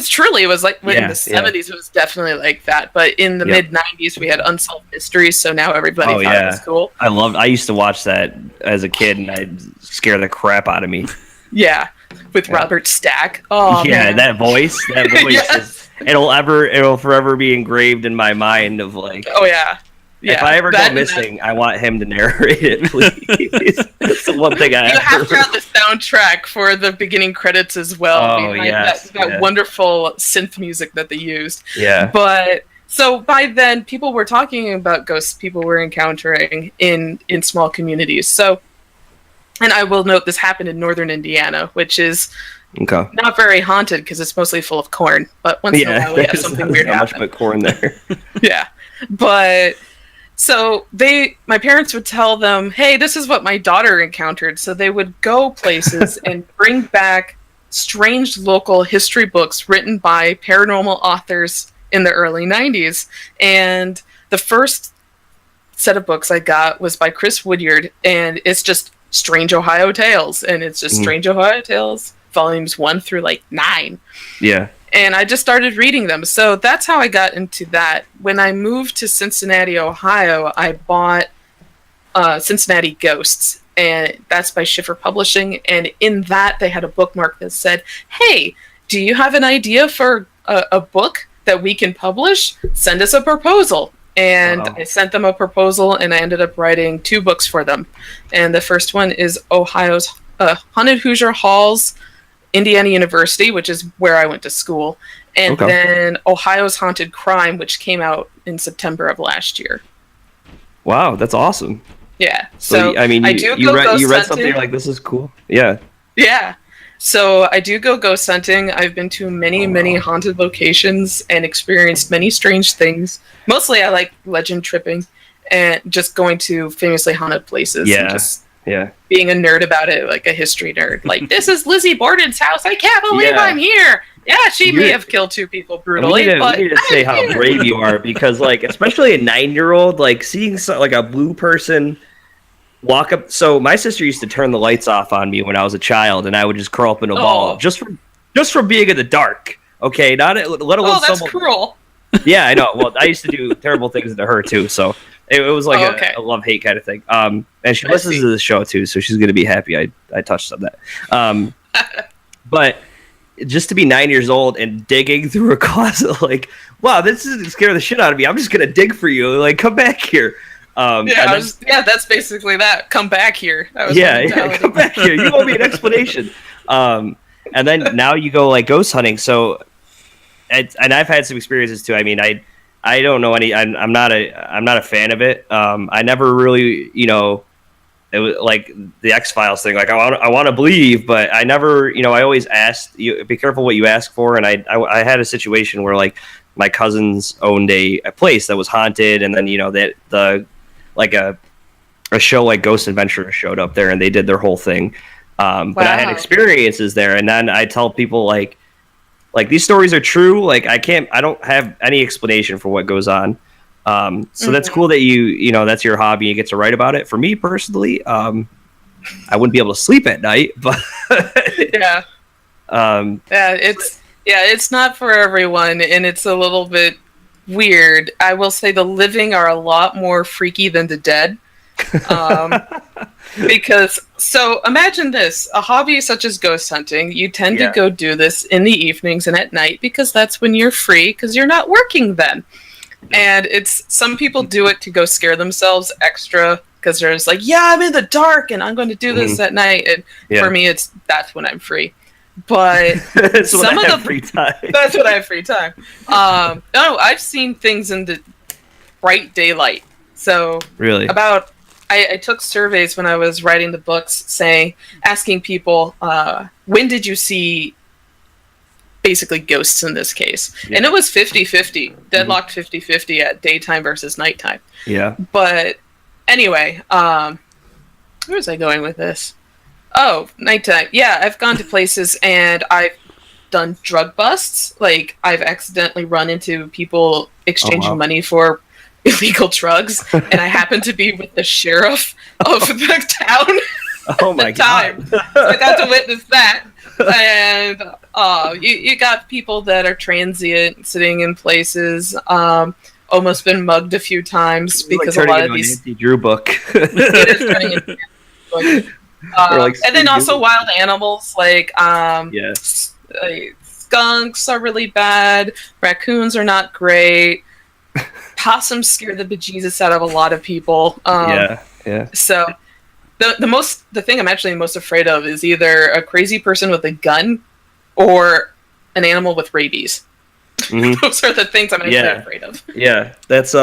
was like in the 70s, it was definitely like that. But in the mid 90s, we had Unsolved Mysteries, so now everybody thought it was cool. I used to watch that as a kid, and I'd scare the crap out of me. Yeah, with Robert Stack. Oh, yeah, man. that voice Yes. It'll forever be engraved in my mind of like. Oh yeah. If I ever go missing, I want him to narrate it, please. That's the one thing I have to have the soundtrack for the beginning credits as well. Oh, yes. That wonderful synth music that they used. Yeah. But so by then, people were talking about ghosts people were encountering in small communities. So, and I will note this happened in northern Indiana, which is not very haunted because it's mostly full of corn. But once in a while, we have something weird happen. Not much but corn there. Yeah, but. So my parents would tell them, "Hey, this is what my daughter encountered." So they would go places and bring back strange local history books written by paranormal authors in the early 90s. And the first set of books I got was by Chris Woodyard, and it's just Strange Ohio Tales. And it's just Strange Ohio Tales, volumes 1 through like 9. Yeah. And I just started reading them. So that's how I got into that. When I moved to Cincinnati, Ohio, I bought Cincinnati Ghosts. And that's by Schiffer Publishing. And in that, they had a bookmark that said, "Hey, do you have an idea for a book that we can publish? Send us a proposal." And I sent them a proposal, and I ended up writing 2 books for them. And the first one is Ohio's Haunted Hoosier Halls, Indiana University, which is where I went to school, and then Ohio's Haunted Crime, which came out in September of last year. Wow, that's awesome. Yeah. So I mean, I do you go read ghost something, hunting. you're like, this is cool. Yeah. Yeah. So I do go ghost hunting. I've been to many haunted locations and experienced many strange things. Mostly I like legend tripping and just going to famously haunted places and just being a nerd about it, like a history nerd. Like, this is Lizzie Borden's house. I can't believe I'm here. Yeah, she may have killed 2 people brutally, but we need to say how brave you are, because, like, especially a 9-year-old, like, seeing like a blue person walk up. So my sister used to turn the lights off on me when I was a child, and I would just curl up in a ball just from being in the dark. Okay, let alone that's cruel. Yeah, I know. Well, I used to do terrible things to her too, so it was like a love-hate kind of thing. And she listens to the show too, so she's gonna be happy I touched on that. But just to be 9 years old and digging through a closet, like, wow, this is scare the shit out of me. I'm just gonna dig for you. Like, come back here. That's basically that. Come back here. That was come back here. You owe me an explanation. And then now you go like ghost hunting. So, and I've had some experiences too. I mean, I don't know any. I'm not a fan of it. I never really, it was like the X-Files thing. Like, I want to believe, but I never, I always asked you, be careful what you ask for. And I had a situation where, like, my cousins owned a place that was haunted, and then a show like Ghost Adventure showed up there, and they did their whole thing. But I had experiences there, and then I tell people like these stories are true. Like, I don't have any explanation for what goes on. So that's cool that that's your hobby. You get to write about it. For me personally, I wouldn't be able to sleep at night, but it's not for everyone, and it's a little bit weird. I will say the living are a lot more freaky than the dead. Because, so imagine this, a hobby such as ghost hunting, you tend to go do this in the evenings and at night because that's when you're free, because you're not working then. And some people do it to go scare themselves extra, because they're just like, I'm in the dark and I'm going to do this at night. And for me, that's when I'm free. But some of the free time. That's when I have free time. No, I've seen things in the bright daylight. So really, I took surveys when I was writing the books, asking people, when did you see basically ghosts in this case? And it was 50-50, deadlocked 50-50 at daytime versus nighttime. Yeah. But anyway, where was I going with this? Oh, nighttime. Yeah, I've gone to places and I've done drug busts. Like, I've accidentally run into people exchanging money for illegal drugs, and I happen to be with the sheriff of the town at the time. So I got to witness that. And you got people that are transient, sitting in places, almost been mugged a few times because a lot of these... Nancy Drew book. It is turning into a book. And then also wild animals, like skunks are really bad, raccoons are not great, possums scare the bejesus out of a lot of people. So the thing I'm actually most afraid of is either a crazy person with a gun or an animal with rabies. Those are the things I'm actually afraid of. Yeah, that's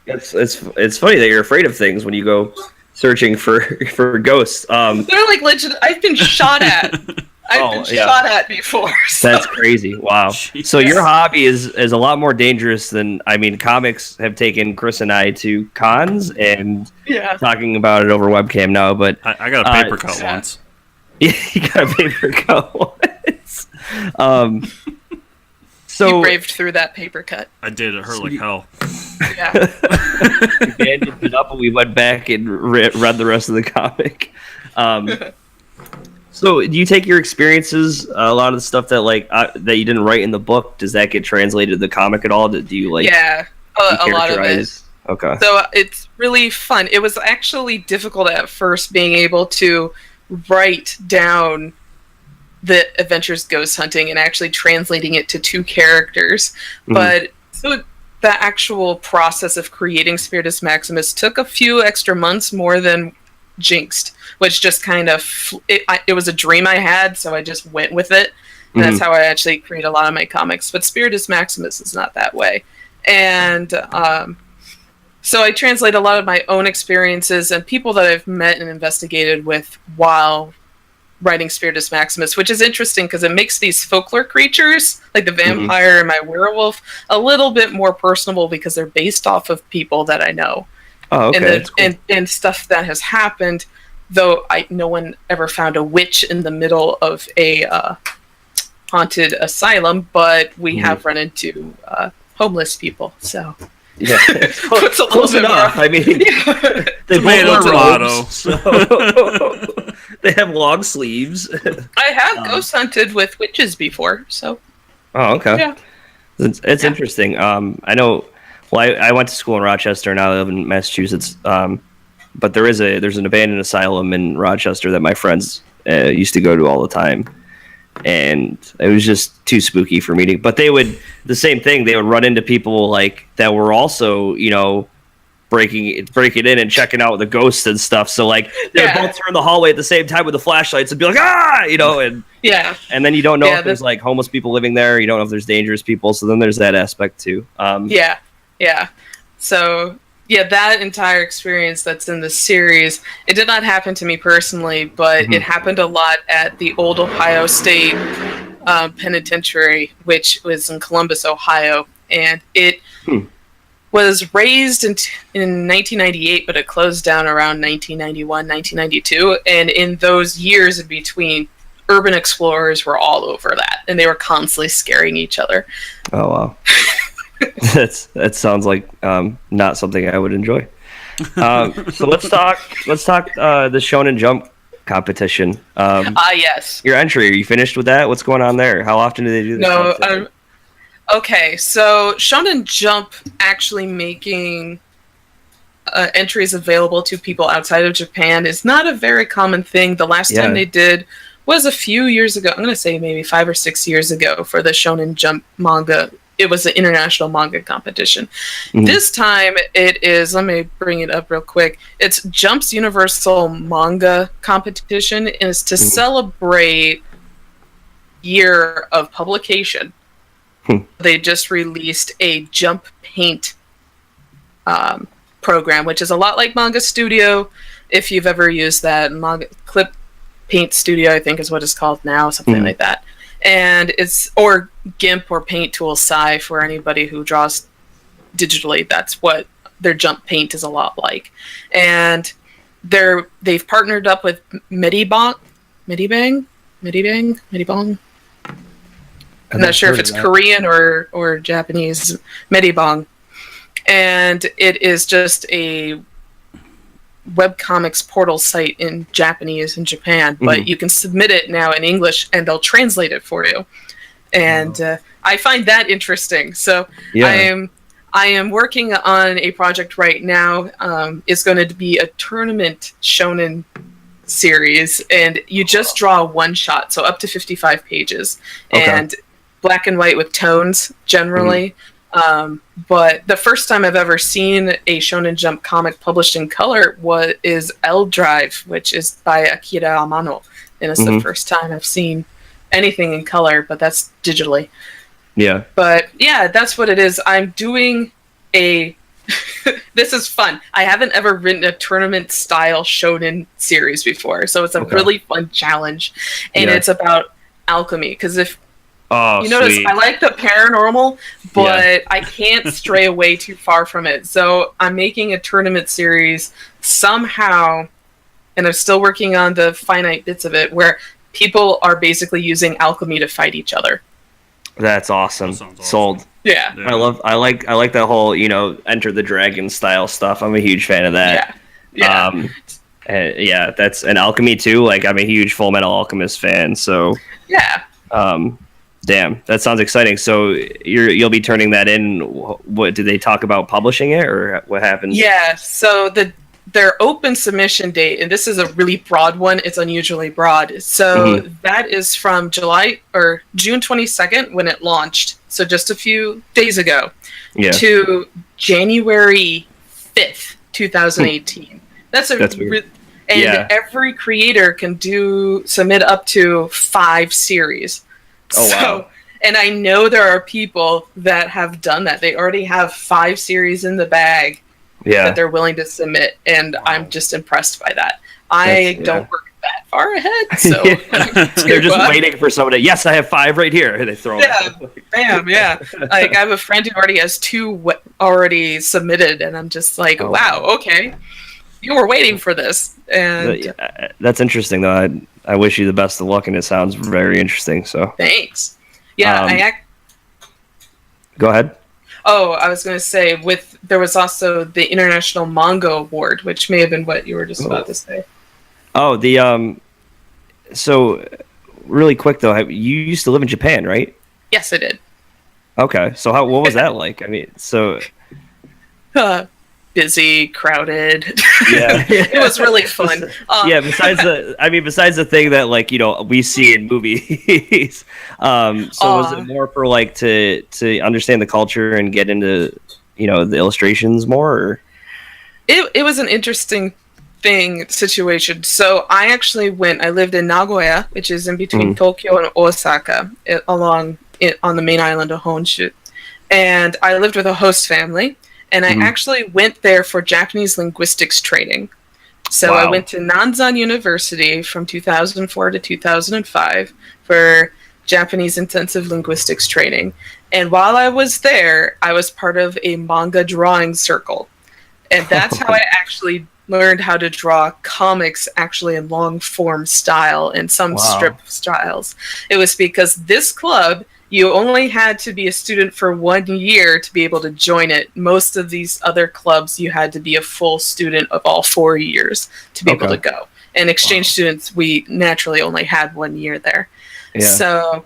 it's funny that you're afraid of things when you go searching for ghosts. They're like legit. I've been shot at. I've been shot at before. So. That's crazy. Wow. So your hobby is a lot more dangerous than, I mean, comics have taken Chris and I to cons and talking about it over webcam now. But I got a paper cut once. Yeah, you got a paper cut once. So you braved through that paper cut. I did. It hurt like hell. Yeah. We bandaged it up and we went back and read the rest of the comic. So do you take your experiences, a lot of the stuff that that you didn't write in the book, does that get translated to the comic at all? Do you a lot of it. Okay. So it's really fun. It was actually difficult at first being able to write down the adventures ghost hunting and actually translating it to 2 characters. But so the actual process of creating Spiritus Maximus took a few extra months more than Jinxed, which just kind of it was a dream I had, so I just went with it, and that's how I actually create a lot of my comics. But Spiritus Maximus is not that way, and So I translate a lot of my own experiences and people that I've met and investigated with while writing Spiritus Maximus, which is interesting because it makes these folklore creatures, like the vampire and my werewolf, a little bit more personable because they're based off of people that I know. Oh, okay. And stuff that has happened, though no one ever found a witch in the middle of a haunted asylum, but we have run into homeless people, so... Yeah, close enough. I mean, they both wear robes, so they have long sleeves. I have ghost hunted with witches before, so. Oh, okay. Yeah, it's interesting. I know. Well, I went to school in Rochester, and I live in Massachusetts. But there's an abandoned asylum in Rochester that my friends used to go to all the time. And it was just too spooky for me to. But they would the same thing. They would run into people like that were also, breaking in and checking out the ghosts and stuff. So like they would both turn the hallway at the same time with the flashlights and be like, and and then you don't know if there's like homeless people living there. You don't know if there's dangerous people. So then there's that aspect too. So. Yeah, that entire experience that's in the series, it did not happen to me personally, but it happened a lot at the old Ohio State Penitentiary, which was in Columbus, Ohio. And it was raised in 1998, but it closed down around 1991, 1992. And in those years in between, urban explorers were all over that, and they were constantly scaring each other. Oh, wow. That sounds like not something I would enjoy. So let's talk the Shonen Jump competition. Yes. Your entry, are you finished with that? What's going on there? How often do they do this? No. Okay, so Shonen Jump actually making entries available to people outside of Japan is not a very common thing. The last time they did was a few years ago. I'm going to say maybe 5 or 6 years ago for the Shonen Jump manga. It was an international manga competition. This time it is, let me bring it up real quick. It's Jump's Universal Manga Competition, and it's to celebrate year of publication. They just released a Jump Paint program, which is a lot like Manga Studio. If you've ever used that, Manga Clip Paint Studio, I think is what it's called now, something like that. And it's, or GIMP or Paint Tool Sci for anybody who draws digitally. That's what their Jump Paint is a lot like. And they've partnered up with Medibang. I'm not sure if it's Korean or Japanese. Medibang. And it is just a webcomics portal site in Japanese in Japan, but you can submit it now in English and they'll translate it for you. And I find that interesting. So I am working on a project right now. It's going to be a tournament shonen series, and you just draw one shot, so up to 55 pages, and black and white with tones generally. But the first time I've ever seen a Shonen Jump comic published in color is L Drive, which is by Akira Amano, and it's the first time I've seen anything in color, but that's digitally. Yeah. But yeah, that's what it is. I'm doing a this is fun. I haven't ever written a tournament style shonen series before, so it's a really fun challenge, and it's about alchemy, because if you notice, I like the paranormal, but I can't stray away too far from it. So I'm making a tournament series somehow, and I'm still working on the finite bits of it, where people are basically using alchemy to fight each other. That's awesome. Sold. Yeah. I like that whole, Enter the Dragon style stuff. I'm a huge fan of that. Yeah. That's an alchemy too. Like, I'm a huge Full Metal Alchemist fan, so damn, that sounds exciting. So you'll be turning that in. What did they talk about publishing it, or what happens? Yeah, so their open submission date, and this is a really broad one. It's unusually broad. So that is from June 22nd when it launched. So just a few days ago, to January 5th, 2018. That's weird. Every creator can submit up to 5 series. Oh, wow. And I know there are people that have done that. They already have 5 series in the bag, that they're willing to submit, and I'm just impressed by that. I don't work that far ahead, so they're just waiting for someone to, yes, I have 5 right here, and they throw them. Bam, like I have a friend who already has 2 already submitted, and I'm just like, wow, okay, you were waiting for this. And that's interesting, though. I wish you the best of luck, and it sounds very interesting. So thanks. Yeah, go ahead. Oh, I was going to say, there was also the International Manga Award, which may have been what you were just about to say. Oh, so really quick though, you used to live in Japan, right? Yes, I did. Okay, so what was that like? I mean, so busy, crowded. Yeah, it was really fun. Besides the thing that, like, we see in movies. Was it more for like to understand the culture and get into the illustrations more? Or? It was an interesting situation. So I lived in Nagoya, which is in between Tokyo and Osaka, on the main island of Honshu, and I lived with a host family. And I actually went there for Japanese linguistics training. So I went to Nanzan University from 2004 to 2005 for Japanese intensive linguistics training. And while I was there, I was part of a manga drawing circle. And that's how I actually learned how to draw comics actually in long form style and some strip styles. It was because this club, you only had to be a student for 1 year to be able to join it. Most of these other clubs, you had to be a full student of all 4 years to be able to go. And exchange students, we naturally only had 1 year there. Yeah. So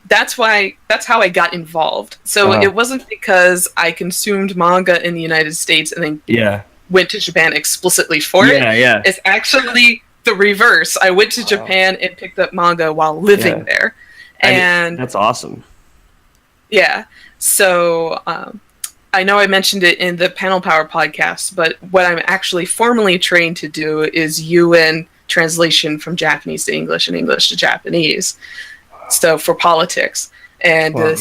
that's how I got involved. So it wasn't because I consumed manga in the United States and then went to Japan explicitly for it. Yeah. It's actually the reverse. I went to Japan and picked up manga while living there. And that's awesome. Yeah. So I know I mentioned it in the Panel Power podcast, but what I'm actually formally trained to do is UN translation from Japanese to English and English to Japanese. So for politics and the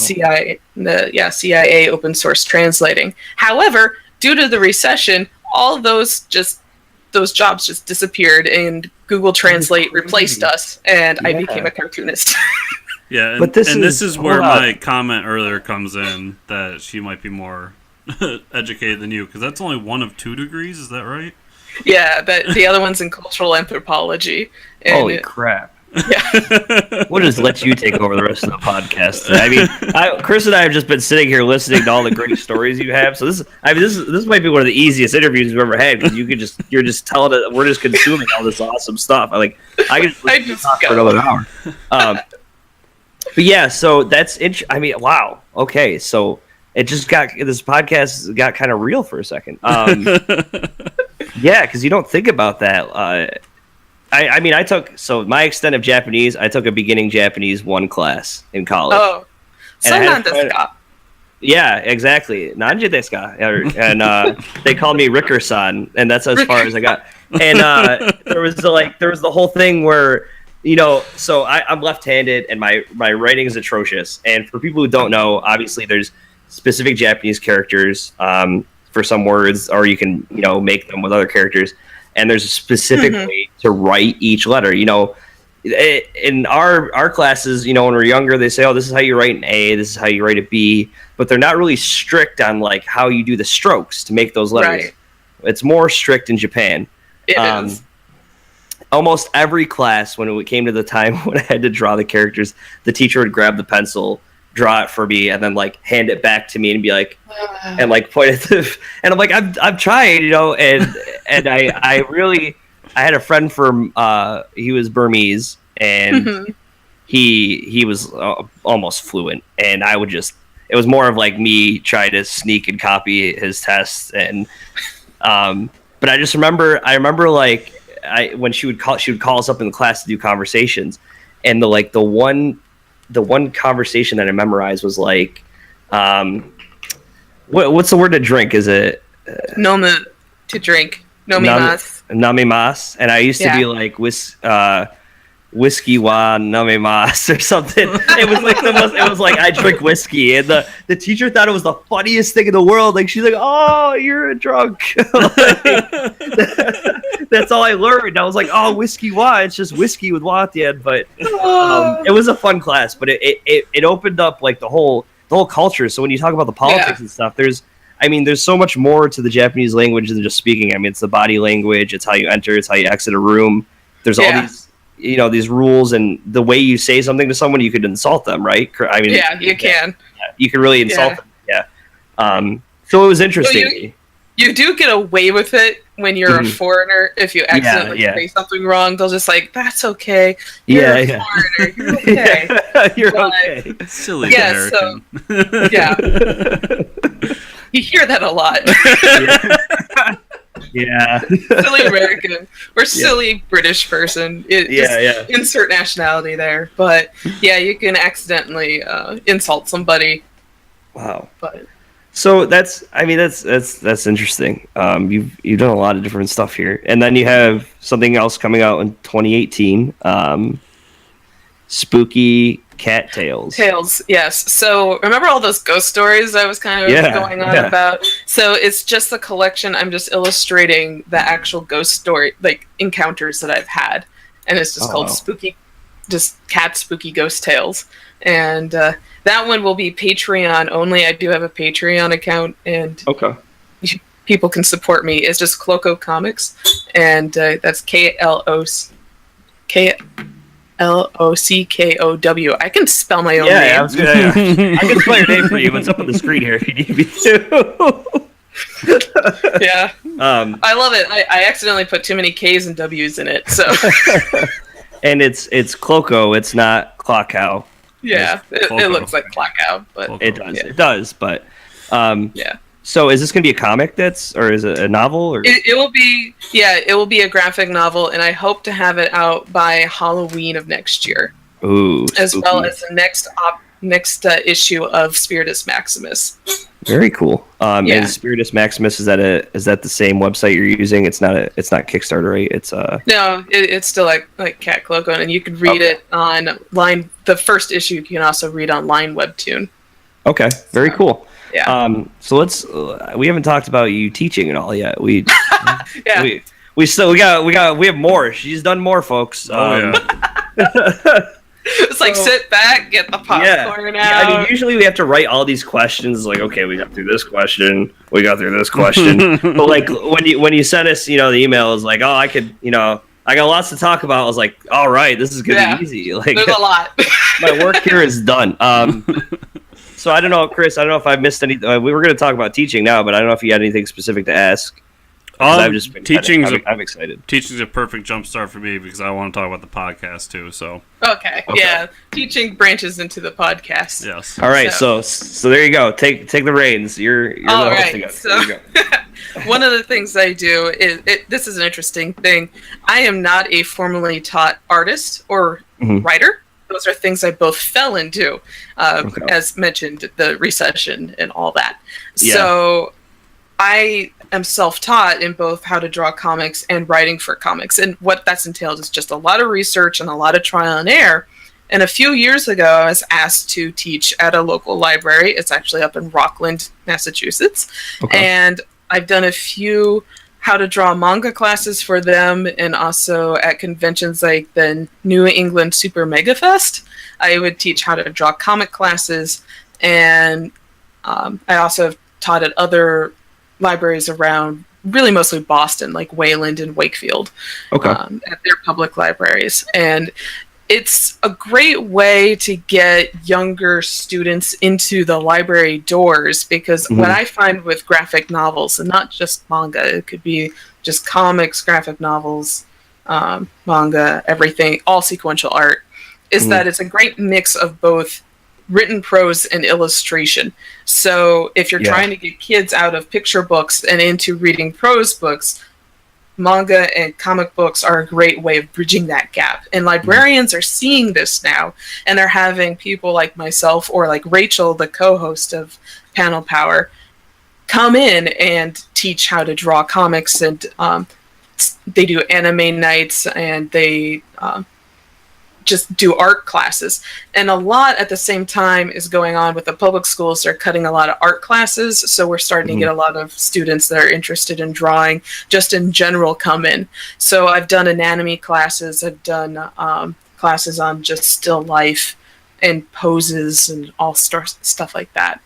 CIA open source translating. However, due to the recession, all those jobs just disappeared, and Google Translate replaced us, and I became a cartoonist. Yeah, and this is where my comment earlier comes in, that she might be more educated than you, because that's only 1 of 2 degrees, is that right? Yeah, but the other one's in cultural anthropology. Holy crap. Yeah. We'll just let you take over the rest of the podcast. I mean, Chris and I have just been sitting here listening to all the great stories you have. So this might be one of the easiest interviews we've ever had, because you're just telling it, we're just consuming all this awesome stuff. I could just talk for another hour. But yeah, so that's I mean, wow. Okay, so this podcast got kind of real for a second. Yeah, because you don't think about that. I mean, my extent of Japanese, I took a beginning Japanese 1 class in college. Oh, so not desu ka. Yeah, exactly. Nanje desu ka? And they called me Ricker-san, and that's as far as I got. And there was the whole thing where, so I'm left-handed, and my writing is atrocious. And for people who don't know, obviously there's specific Japanese characters for some words, or you can make them with other characters. And there's a specific way to write each letter. In our classes, when we're younger, they say, "Oh, this is how you write an A. This is how you write a B." But they're not really strict on like how you do the strokes to make those letters. Right. It's more strict in Japan. It is. Almost every class, when it came to the time when I had to draw the characters, the teacher would grab the pencil, draw it for me, and then like hand it back to me and be like, and like point at the, and I'm like, I'm trying, and I had a friend from he was Burmese, and he was almost fluent, and it was more of like me trying to sneak and copy his tests, and but I remember like when she would call us up in the class to do conversations, and the one conversation that I memorized was like, what's the word to drink? Is it Nomu, to drink? Nomimasu. Namimasu. And I used to be like, whiskey wa namemas or something. It was like it was like I drink whiskey, and the teacher thought it was the funniest thing in the world. Like she's like, "Oh, you're a drunk." That's all I learned. I was like, "Oh, whiskey wa." It's just whiskey with wa at the end. But it was a fun class. But it opened up like the whole culture. So when you talk about the politics and stuff, there's so much more to the Japanese language than just speaking. I mean, it's the body language. It's how you enter. It's how you exit a room. There's all these, these rules, and the way you say something to someone, you could insult them, right? I mean, you can. You can really insult them. Yeah. So it was interesting. So you do get away with it when you're a foreigner. If you accidentally say something wrong, they'll just like, "That's okay. You're a foreigner. You're okay. You're okay." Silly American. You hear that a lot. Silly American or silly British person. Insert nationality there, but you can accidentally insult somebody. Wow. But so that's interesting. You've done a lot of different stuff here, and then you have something else coming out in 2018. Spooky Cat Tales. Yes. So remember all those ghost stories I was kind of going on about? So it's just a collection. I'm just illustrating the actual ghost story, like encounters that I've had, and it's just called Cat Spooky Ghost Tales. And that one will be Patreon only. I do have a Patreon account, and people can support me. It's just Klockow Comics, and that's KLOCKOW. I can spell my own name. I can spell your name for you. It's up on the screen here if you need me to. I love it. I accidentally put too many K's and W's in it. So. And it's Klockow. It's not Klockow. Yeah, it looks like Klockow, but it does. Yeah. It does, but So is this going to be a comic or is it a novel? Or it will be? Yeah, it will be a graphic novel, and I hope to have it out by Halloween of next year. Ooh, as well as the next issue of Spiritus Maximus. Very cool. And Spiritus Maximus, is that the same website you're using? It's not Kickstarter, right? It's no, it's still like Kat Klockow, and you can read it on line. The first issue you can also read on Line Webtoon. Okay, very cool. Yeah. So let's. We haven't talked about you teaching and all yet. We have more. She's done more, folks. It's like sit back, get the popcorn out. I mean, usually we have to write all these questions. Like, okay, we got through this question, we got through this question. But like when you sent us, the email is like, oh, I got lots to talk about. I was like, all right, this is gonna be easy. Like, there's a lot. My work here is done. So I don't know, Chris. I don't know if I've missed anything. We were going to talk about teaching now, but I don't know if you had anything specific to ask. I'm excited. Teaching's a perfect jump start for me because I want to talk about the podcast too. So yeah, teaching branches into the podcast. Yes. All right, so there you go. Take the reins. You're the host again. So one of the things I do is this is an interesting thing. I am not a formally taught artist or writer. Those are things I both fell into, as mentioned, the recession and all that. Yeah. So I am self-taught in both how to draw comics and writing for comics. And what that's entailed is just a lot of research and a lot of trial and error. And a few years ago, I was asked to teach at a local library. It's actually up in Rockland, Massachusetts. And I've done a few how to draw manga classes for them, and also at conventions like the New England Super Mega Fest, I would teach how to draw comic classes, and I also have taught at other libraries around, really mostly Boston, like Wayland and Wakefield, at their public libraries. And it's a great way to get younger students into the library doors, because what I find with graphic novels, and not just manga, it could be just comics, graphic novels, manga, everything, all sequential art, is that it's a great mix of both written prose and illustration. So if you're trying to get kids out of picture books and into reading prose books, manga and comic books are a great way of bridging that gap. And librarians are seeing this now, and they're having people like myself or like Rachel, the co-host of Panel Power, come in and teach how to draw comics. And they do anime nights, and they just do art classes. And a lot at the same time is going on with the public schools. They're cutting a lot of art classes. So we're starting to get a lot of students that are interested in drawing just in general come in. So I've done anatomy classes. I've done classes on just still life and poses and all stuff like that.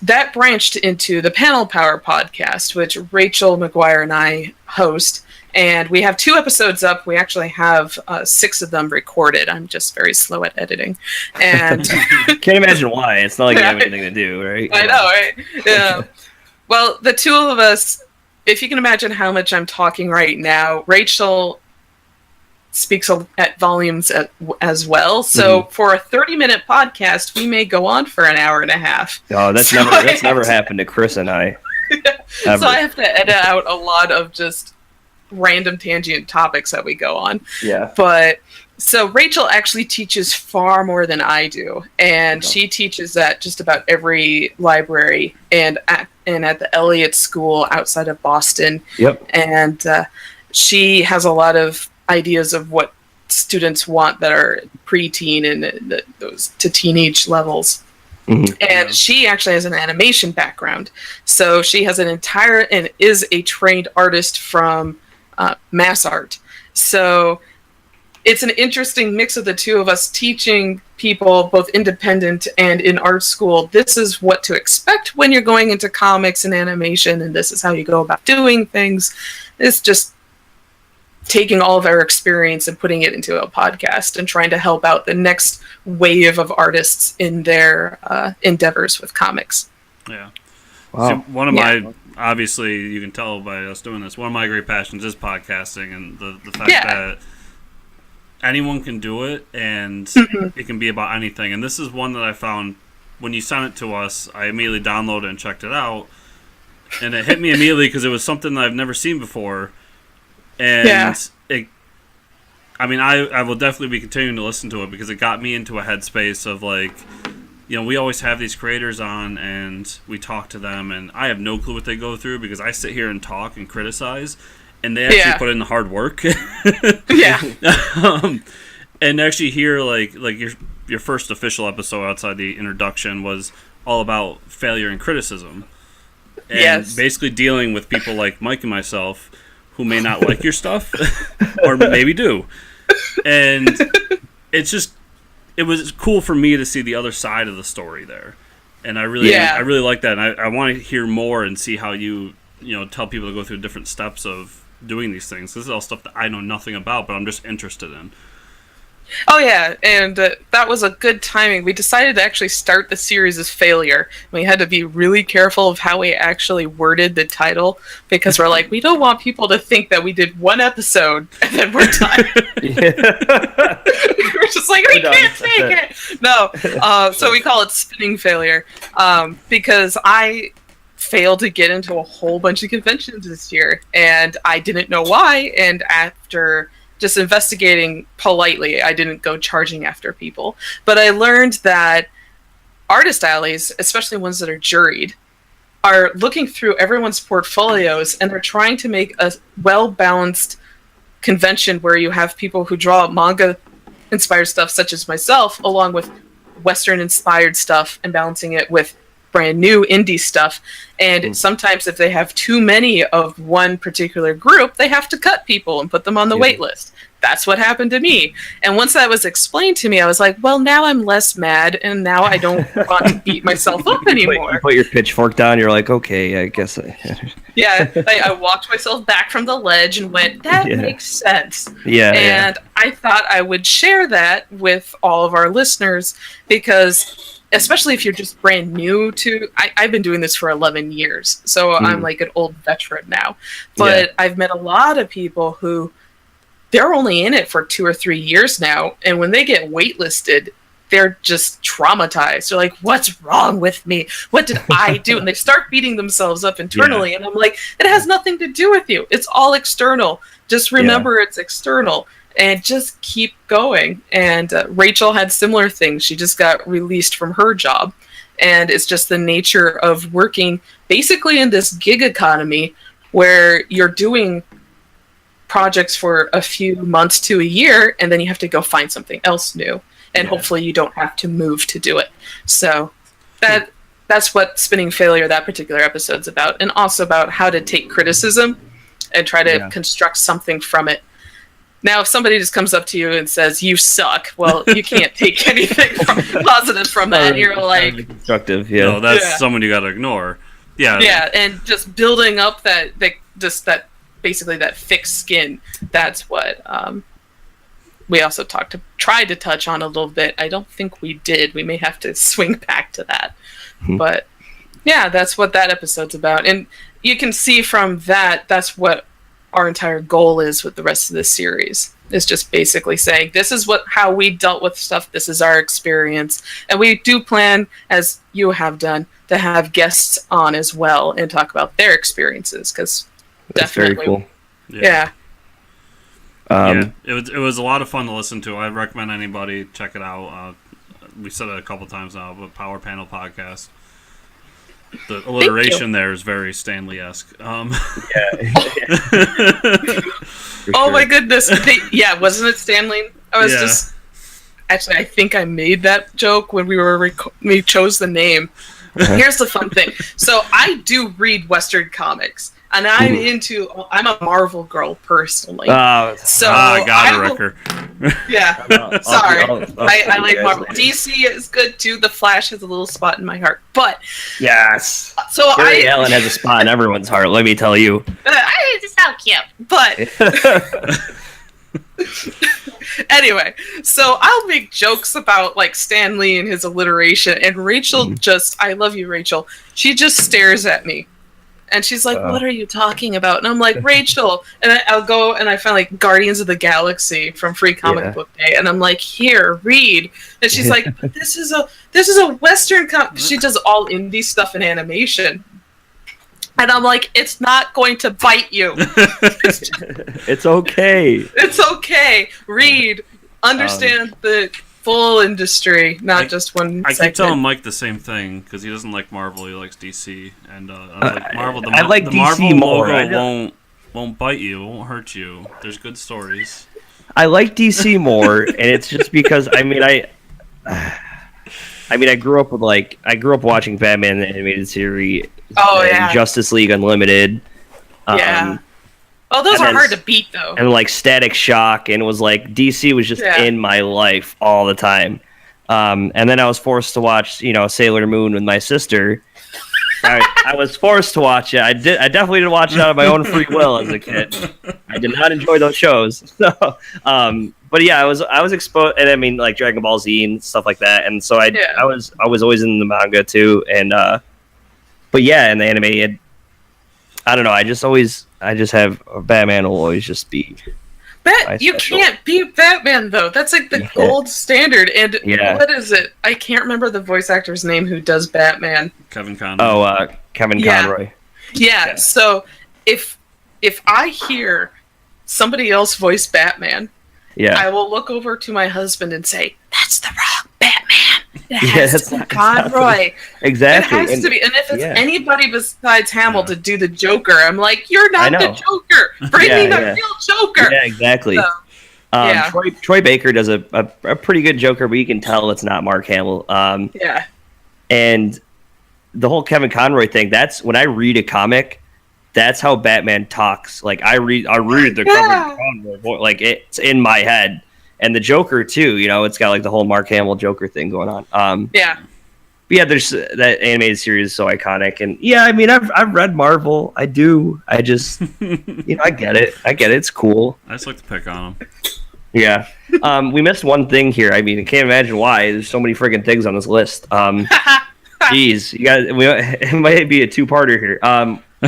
That branched into the Panel Power podcast, which Rachel McGuire and I host. And we have 2 episodes up. We actually have 6 of them recorded. I'm just very slow at editing. And can't imagine why. It's not like you have anything to do, right? I know, right? Yeah. Well, the 2 of us, if you can imagine how much I'm talking right now, Rachel speaks at volumes as well. So for a 30-minute podcast, we may go on for an hour and a half. Oh, that's never happened to Chris and I. So I have to edit out a lot of just random tangent topics that we go on. Yeah. But so Rachel actually teaches far more than I do, and she teaches at just about every library and at the Elliott School outside of Boston. Yep. And she has a lot of ideas of what students want that are preteen and those to teenage levels. And she actually has an animation background, so she has an entire and is a trained artist from mass art. So it's an interesting mix of the 2 of us teaching people, both independent and in art school, this is what to expect when you're going into comics and animation, and this is how you go about doing things. It's just taking all of our experience and putting it into a podcast and trying to help out the next wave of artists in their endeavors with comics. Yeah. Wow. See, one of my, obviously you can tell by us doing this, one of my great passions is podcasting, and the fact that anyone can do it, and it can be about anything. And this is one that I found when you sent it to us. I immediately downloaded and checked it out, and it hit me immediately because it was something that I've never seen before. And I will definitely be continuing to listen to it because it got me into a headspace of like, we always have these creators on and we talk to them, and I have no clue what they go through because I sit here and talk and criticize, and they actually put in the hard work. And actually hear like your first official episode outside the introduction was all about failure and criticism, and basically dealing with people like Mike and myself who may not like your stuff or maybe do. And it was cool for me to see the other side of the story there. And I really like that. And I want to hear more and see how you tell people to go through different steps of doing these things. This is all stuff that I know nothing about, but I'm just interested in. Oh yeah, and that was a good timing. We decided to actually start the series as Failure. We had to be really careful of how we actually worded the title, because we're like, we don't want people to think that we did 1 episode and then we're done. We're just like, we can't take it. No, so we call it Spinning Failure, because I failed to get into a whole bunch of conventions this year, and I didn't know why, and after just investigating politely, I didn't go charging after people. But I learned that artist alleys, especially ones that are juried, are looking through everyone's portfolios, and they're trying to make a well-balanced convention where you have people who draw manga-inspired stuff, such as myself, along with Western-inspired stuff, and balancing it with brand new indie stuff. And sometimes if they have too many of one particular group, they have to cut people and put them on the wait list. That's what happened to me. And once that was explained to me, I was like, well, now I'm less mad, and now I don't want to beat myself up anymore. You put your pitchfork down, you're like, okay, I guess. I walked myself back from the ledge and went, that makes sense. And I thought I would share that with all of our listeners, because especially if you're just brand new to, I've been doing this for 11 years, so I'm like an old veteran now. But I've met a lot of people who, they're only in it for 2 or 3 years now, and when they get waitlisted, they're just traumatized. They're like, what's wrong with me? What did I do? And they start beating themselves up internally, and I'm like, it has nothing to do with you. It's all external. Just remember it's external. And just keep going. And Rachel had similar things. She just got released from her job. And it's just the nature of working basically in this gig economy where you're doing projects for a few months to a year, and then you have to go find something else new, and hopefully you don't have to move to do it. So that's what Spinning Failure, that particular episode's about, and also about how to take criticism and try to construct something from it. Now, if somebody just comes up to you and says, you suck, well, you can't take anything positive from that. You're like... constructive, No, that's someone you gotta ignore. Yeah, and just building up that basically that thick skin. That's what we also tried to touch on a little bit. I don't think we did. We may have to swing back to that. But yeah, that's what that episode's about. And you can see from that's what our entire goal is with the rest of this series. It's just basically saying, this is how we dealt with stuff, this is our experience. And we do plan, as you have done, to have guests on as well and talk about their experiences, because definitely very cool. Yeah. It was a lot of fun to listen to. I recommend anybody check it out. We said it a couple times now, but Power Panel Podcast. The alliteration there is very Stanley-esque. Oh my goodness! Wasn't it Stanley? I was just actually. I think I made that joke when we chose the name. Here's the fun thing. So I do read Western comics, and I'm a Marvel girl personally. I got it, Wrecker. Yeah, sorry. I like Marvel. DC is good too. The Flash has a little spot in my heart, but yes. So Barry Allen has a spot in everyone's heart. Let me tell you. It's so cute, but. Anyway, so I'll make jokes about like Stan Lee and his alliteration, and Rachel I love you, Rachel. She just stares at me, and she's like, "What are you talking about?" And I'm like, "Rachel," and I'll go and I find like Guardians of the Galaxy from Free Comic Book Day, and I'm like, "Here, read." And she's like, "But this is a Western She does all indie stuff in animation. And I'm like, it's not going to bite you. It's okay. It's okay. Read. Understand the full industry, not just one I segment. keep telling Mike the same thing, because he doesn't like Marvel, he likes DC. And I was like, Marvel, I like the DC Marvel more. logo won't bite you, won't hurt you. There's good stories. I like DC more, and it's just because, I grew up watching Batman the Animated Series. Justice League Unlimited. Those are hard to beat though. And like Static Shock, and it was like DC was just in my life all the time. And then I was forced to watch, Sailor Moon with my sister. I was forced to watch it. I definitely didn't watch it out of my own free will as a kid. I did not enjoy those shows. So, but yeah, I was exposed, and like Dragon Ball Z and stuff like that. And so I was always in the manga too. And but yeah, in the anime, I don't know. I just have Batman will always just be. You can't beat Batman though. That's like the gold standard. And what is it? I can't remember the voice actor's name who does Batman. Kevin Conroy. Oh, Kevin Conroy. Yeah. So if I hear somebody else voice Batman, I will look over to my husband and say, "That's the wrong Batman. It has to be Conroy." Exactly. It has to be. And if it's anybody besides Hamill to do the Joker, I'm like, "You're not the Joker. Bring me the real Joker." Yeah, exactly. So, Troy Baker does a pretty good Joker, but you can tell it's not Mark Hamill. And the whole Kevin Conroy thing, that's when I read a comic, that's how Batman talks. Like I read the Kevin Conroy voice, like it's in my head. And the Joker too, it's got like the whole Mark Hamill Joker thing going on. There's that animated series is so iconic, and I've read Marvel. I do. I just I get it. It's cool. I just like to pick on them. Yeah. We missed one thing here. I can't imagine why. There's so many friggin' things on this list. Jeez, you guys, it might be a two-parter here.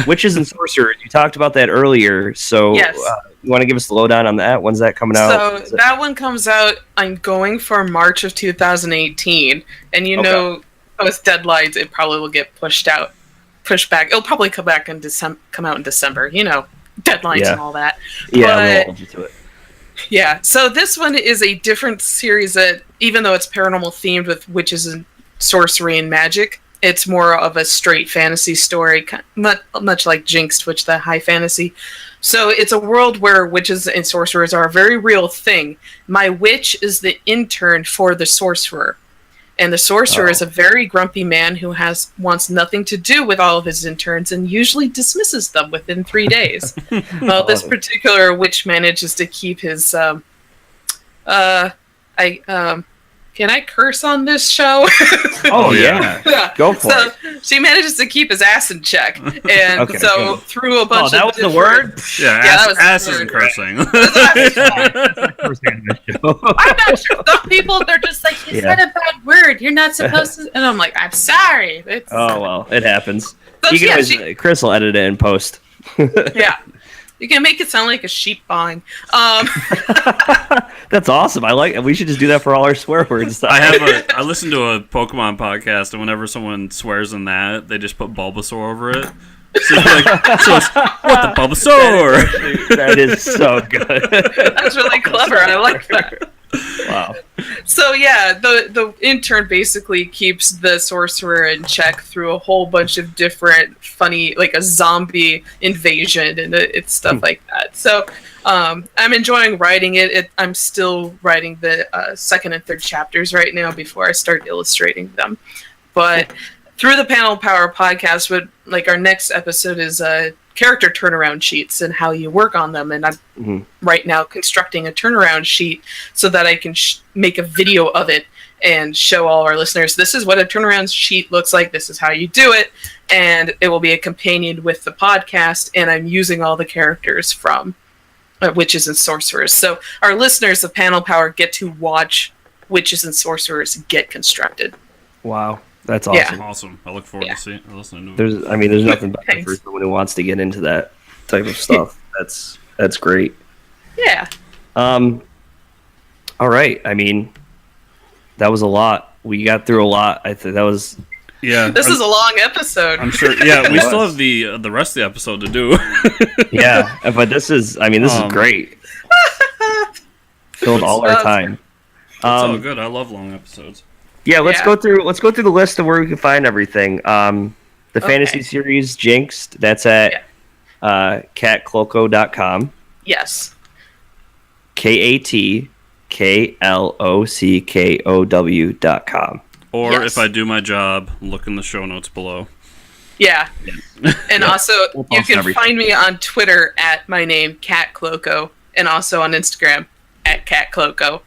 Witches and Sorcerers. You talked about that earlier, so you want to give us the lowdown on that? When's that coming out? So that one comes out. I'm going for March of 2018, and with deadlines, it probably will get pushed back. It'll probably come out in December. Deadlines and all that. Yeah, we'll hold you to it. Yeah, so this one is a different series that, even though it's paranormal themed with witches and sorcery and magic, it's more of a straight fantasy story, much like Jinxed, which the high fantasy. So it's a world where witches and sorcerers are a very real thing. My witch is the intern for the sorcerer. And the sorcerer is a very grumpy man who wants nothing to do with all of his interns and usually dismisses them within 3 days. Well, this particular witch manages to keep his can I curse on this show? Oh yeah. Go for it. She manages to keep his ass in check, and through a bunch of that was the word. Yeah, that was ass isn't cursing. I'm not sure. Some people, they're just like, you said a bad word. You're not supposed to. And I'm like, I'm sorry. Oh well, it happens. So, you can always, Chris will edit it in post. Yeah. You can make it sound like a sheep bawling. That's awesome. I like it. We should just do that for all our swear words. I listen to a Pokemon podcast, and whenever someone swears in that, they just put Bulbasaur over it. So it's what the Bulbasaur? That is so good. That's really clever. I like that. Wow. So yeah, the intern basically keeps the sorcerer in check through a whole bunch of different funny, like a zombie invasion and it's stuff like that. So I'm enjoying writing it. I'm still writing the second and third chapters right now before I start illustrating them. But through the Panel Power podcast, like our next episode is character turnaround sheets and how you work on them. And I'm right now constructing a turnaround sheet so that I can make a video of it and show all our listeners, this is what a turnaround sheet looks like. This is how you do it. And it will be accompanied with the podcast. And I'm using all the characters from Witches and Sorcerers. So our listeners of Panel Power get to watch Witches and Sorcerers get constructed. Wow. That's awesome. Yeah. Awesome. I look forward to listening to it. There's nothing better for someone who wants to get into that type of stuff. That's great. Yeah. All right. I mean, that was a lot. We got through a lot. I think that was. Yeah. This is a long episode. I'm sure. Yeah, we still have the rest of the episode to do. Yeah, but this is great. Filled all our time. It's all good. I love long episodes. Yeah, let's go through the list of where we can find everything. The fantasy series Jinxed, that's at katklokow.com. Yes. katklockkow.com. Or if I do my job, look in the show notes below. Yeah. And also, you can find me on Twitter at my name, Kat Klockow, and also on Instagram at Kat Klockow.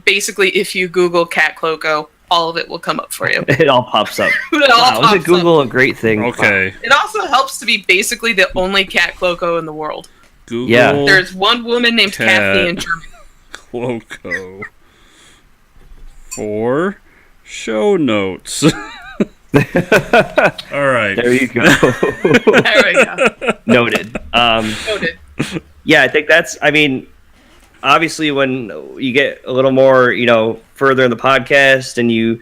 Basically, if you Google Kat Klockow, all of it will come up for you. It all pops up. Isn't Google a great thing? Okay. It also helps to be basically the only Kat Klockow in the world. Google. Yeah. There's one woman named Kathy in Germany. Klockow. For show notes. All right. There you go. There we go. Noted. Noted. Yeah, I think obviously when you get a little more, further in the podcast and you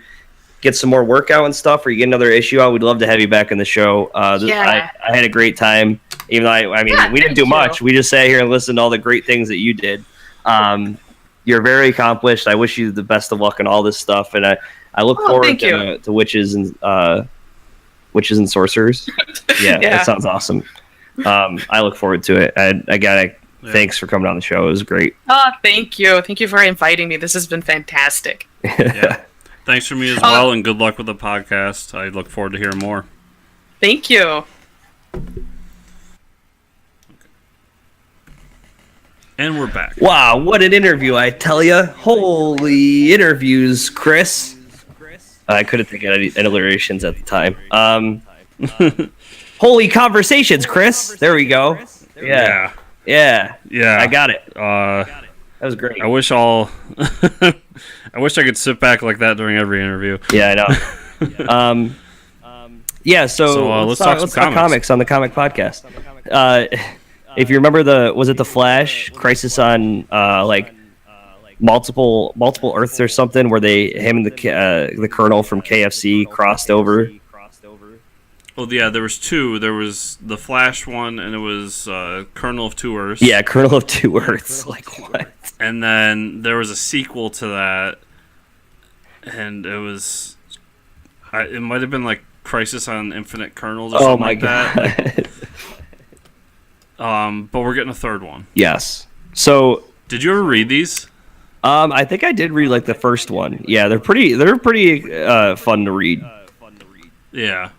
get some more workout and stuff, or you get another issue out, we'd love to have you back in the show. I had a great time, even though we didn't do much. We just sat here and listened to all the great things that you did. You're very accomplished. I wish you the best of luck in all this stuff, and I look forward to Witches and Sorcerers. Yeah, that sounds awesome. I look forward to it. Thanks for coming on the show. It was great. Oh, thank you. Thank you for inviting me. This has been fantastic. Yeah. Thanks for me as well, and good luck with the podcast. I look forward to hearing more. Thank you. And we're back. Wow, what an interview, I tell you. Holy interviews, Chris. I couldn't think of any alliterations at the time. Holy conversations, Chris. There we go. Yeah. I got it. That was great. I wish I could sit back like that during every interview. Yeah, I know. So let's talk comics on the Comic Podcast. If you remember was it the Flash Crisis on multiple Earths or something, where him and the Colonel from KFC crossed over? Well, yeah, there was two. There was the Flash one, and it was Colonel of Two Earths. Yeah, Colonel of Two Earths. Like, what? And then there was a sequel to that, and it was... it might have been like Crisis on Infinite Kernels or something like that. But we're getting a third one. Yes. So, did you ever read these? I think I did read like the first one. Yeah, they're pretty fun to read. Yeah,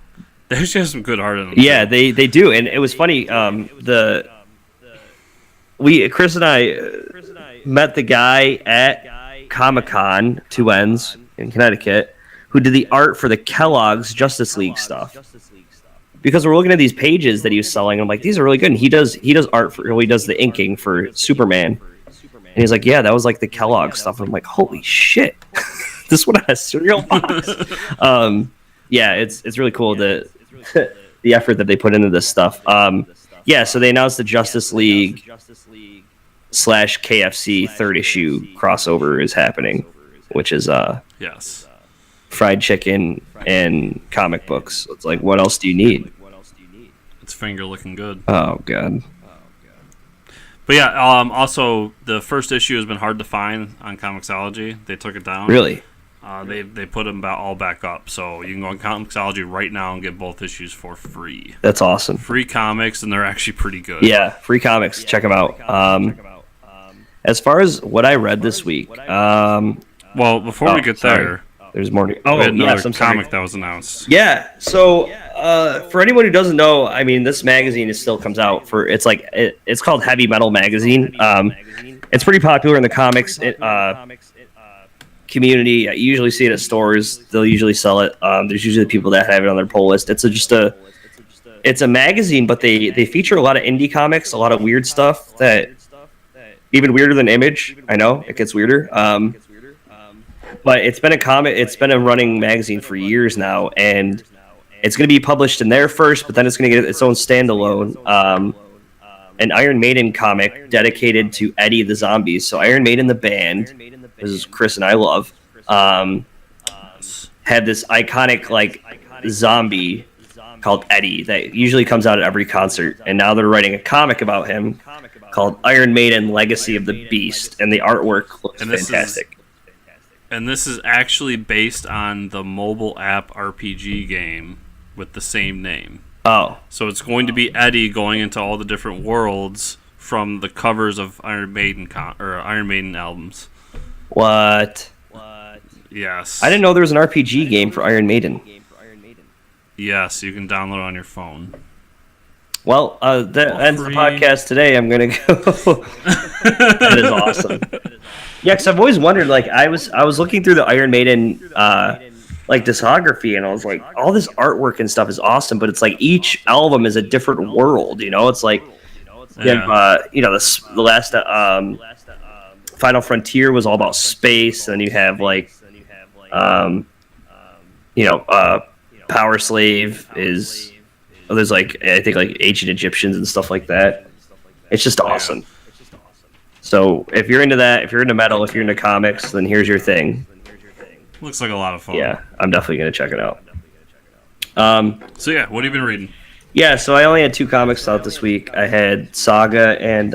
they actually have some good art in them. Yeah, they do, and it was funny. Chris and I met the guy at Comic-Con, 2 Ends in Connecticut, who did the art for the Kellogg's Justice League stuff. Because we're looking at these pages that he was selling, I'm like, these are really good. And he does art he does the inking for Superman. And he's like, yeah, that was like the Kellogg stuff. I'm like, holy shit, this one has cereal box. Yeah, it's really cool the effort that they put into this stuff. Yeah, so they announced the Justice League / KFC 3rd issue crossover is happening, which is yes, fried chicken and comic books. It's like, what else do you need? It's finger looking good. Oh god. But yeah, also the first issue has been hard to find on Comixology. They took it down. Really? They put them all back up, so you can go on Comixology right now and get both issues for free. That's awesome. Free comics, and they're actually pretty good. Yeah, free comics. Check them out. As far as what I read this week, well, before we get there, there's more. we had another some comic that was announced. Yeah. So for anyone who doesn't know, I mean, this magazine still comes out it's called Heavy Metal Magazine. It's pretty popular in the comics community. You usually see it at stores. They'll usually sell it. There's usually people that have it on their pull list. It's a magazine, but they feature a lot of indie comics, a lot of weird stuff that even weirder than Image. I know it gets weirder. But it's been a running magazine for years now, and it's going to be published in there first, but then it's going to get its own standalone. An Iron Maiden comic dedicated to Eddie the Zombie. So Iron Maiden the band, this is Chris and I love, had this iconic like zombie called Eddie that usually comes out at every concert, and now they're writing a comic about him called Iron Maiden Legacy of the Beast, and the artwork looks fantastic. And this is actually based on the mobile app RPG game with the same name. Oh. So it's going to be Eddie going into all the different worlds from the covers of Iron Maiden albums. What? Yes. I didn't know there was an RPG game for Iron Maiden. Yes, you can download it on your phone. Well, that ends the podcast today. I'm going to go. That is awesome. Yeah, because I've always wondered, like, I was looking through the Iron Maiden like discography, and I was like, all this artwork and stuff is awesome, but it's like each album is a different world, you know? It's like, you have, the last Final Frontier was all about space, and you have like, Power Slave is, there's like, I think like ancient Egyptians and stuff like that. It's just awesome. So if you're into that, if you're into metal, if you're into comics, then here's your thing. Looks like a lot of fun. Yeah, I'm definitely going to check it out. So yeah, what have you been reading? Yeah, so I only had 2 comics out this week. I had Saga and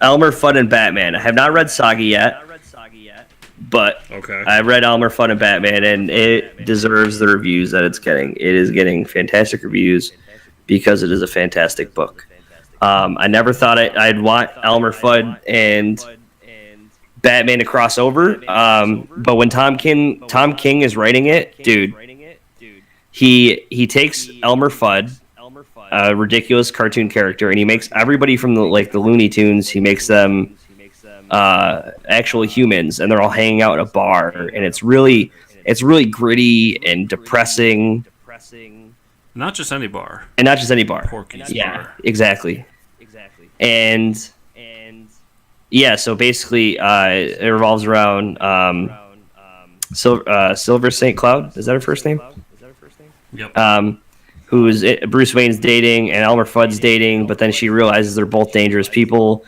Elmer Fudd and Batman. I have not read Saga yet, but okay. I read Elmer Fudd and Batman, and it deserves the reviews that it's getting. It is getting fantastic reviews because it is a fantastic book. I never thought I'd want Elmer Fudd and Batman to cross over, but when Tom King is writing it, dude, he takes Elmer Fudd, a ridiculous cartoon character, and he makes everybody from the Looney Tunes, he makes them actual humans, and they're all hanging out at a bar, and it's really gritty and depressing. Not just any bar. And not just any bar. Porky's bar. Exactly. And yeah, so basically it revolves around Silver St. Cloud. Is that her first name? Yep. Who's Bruce Wayne's dating and Elmer Fudd's dating, but then she realizes they're both dangerous people.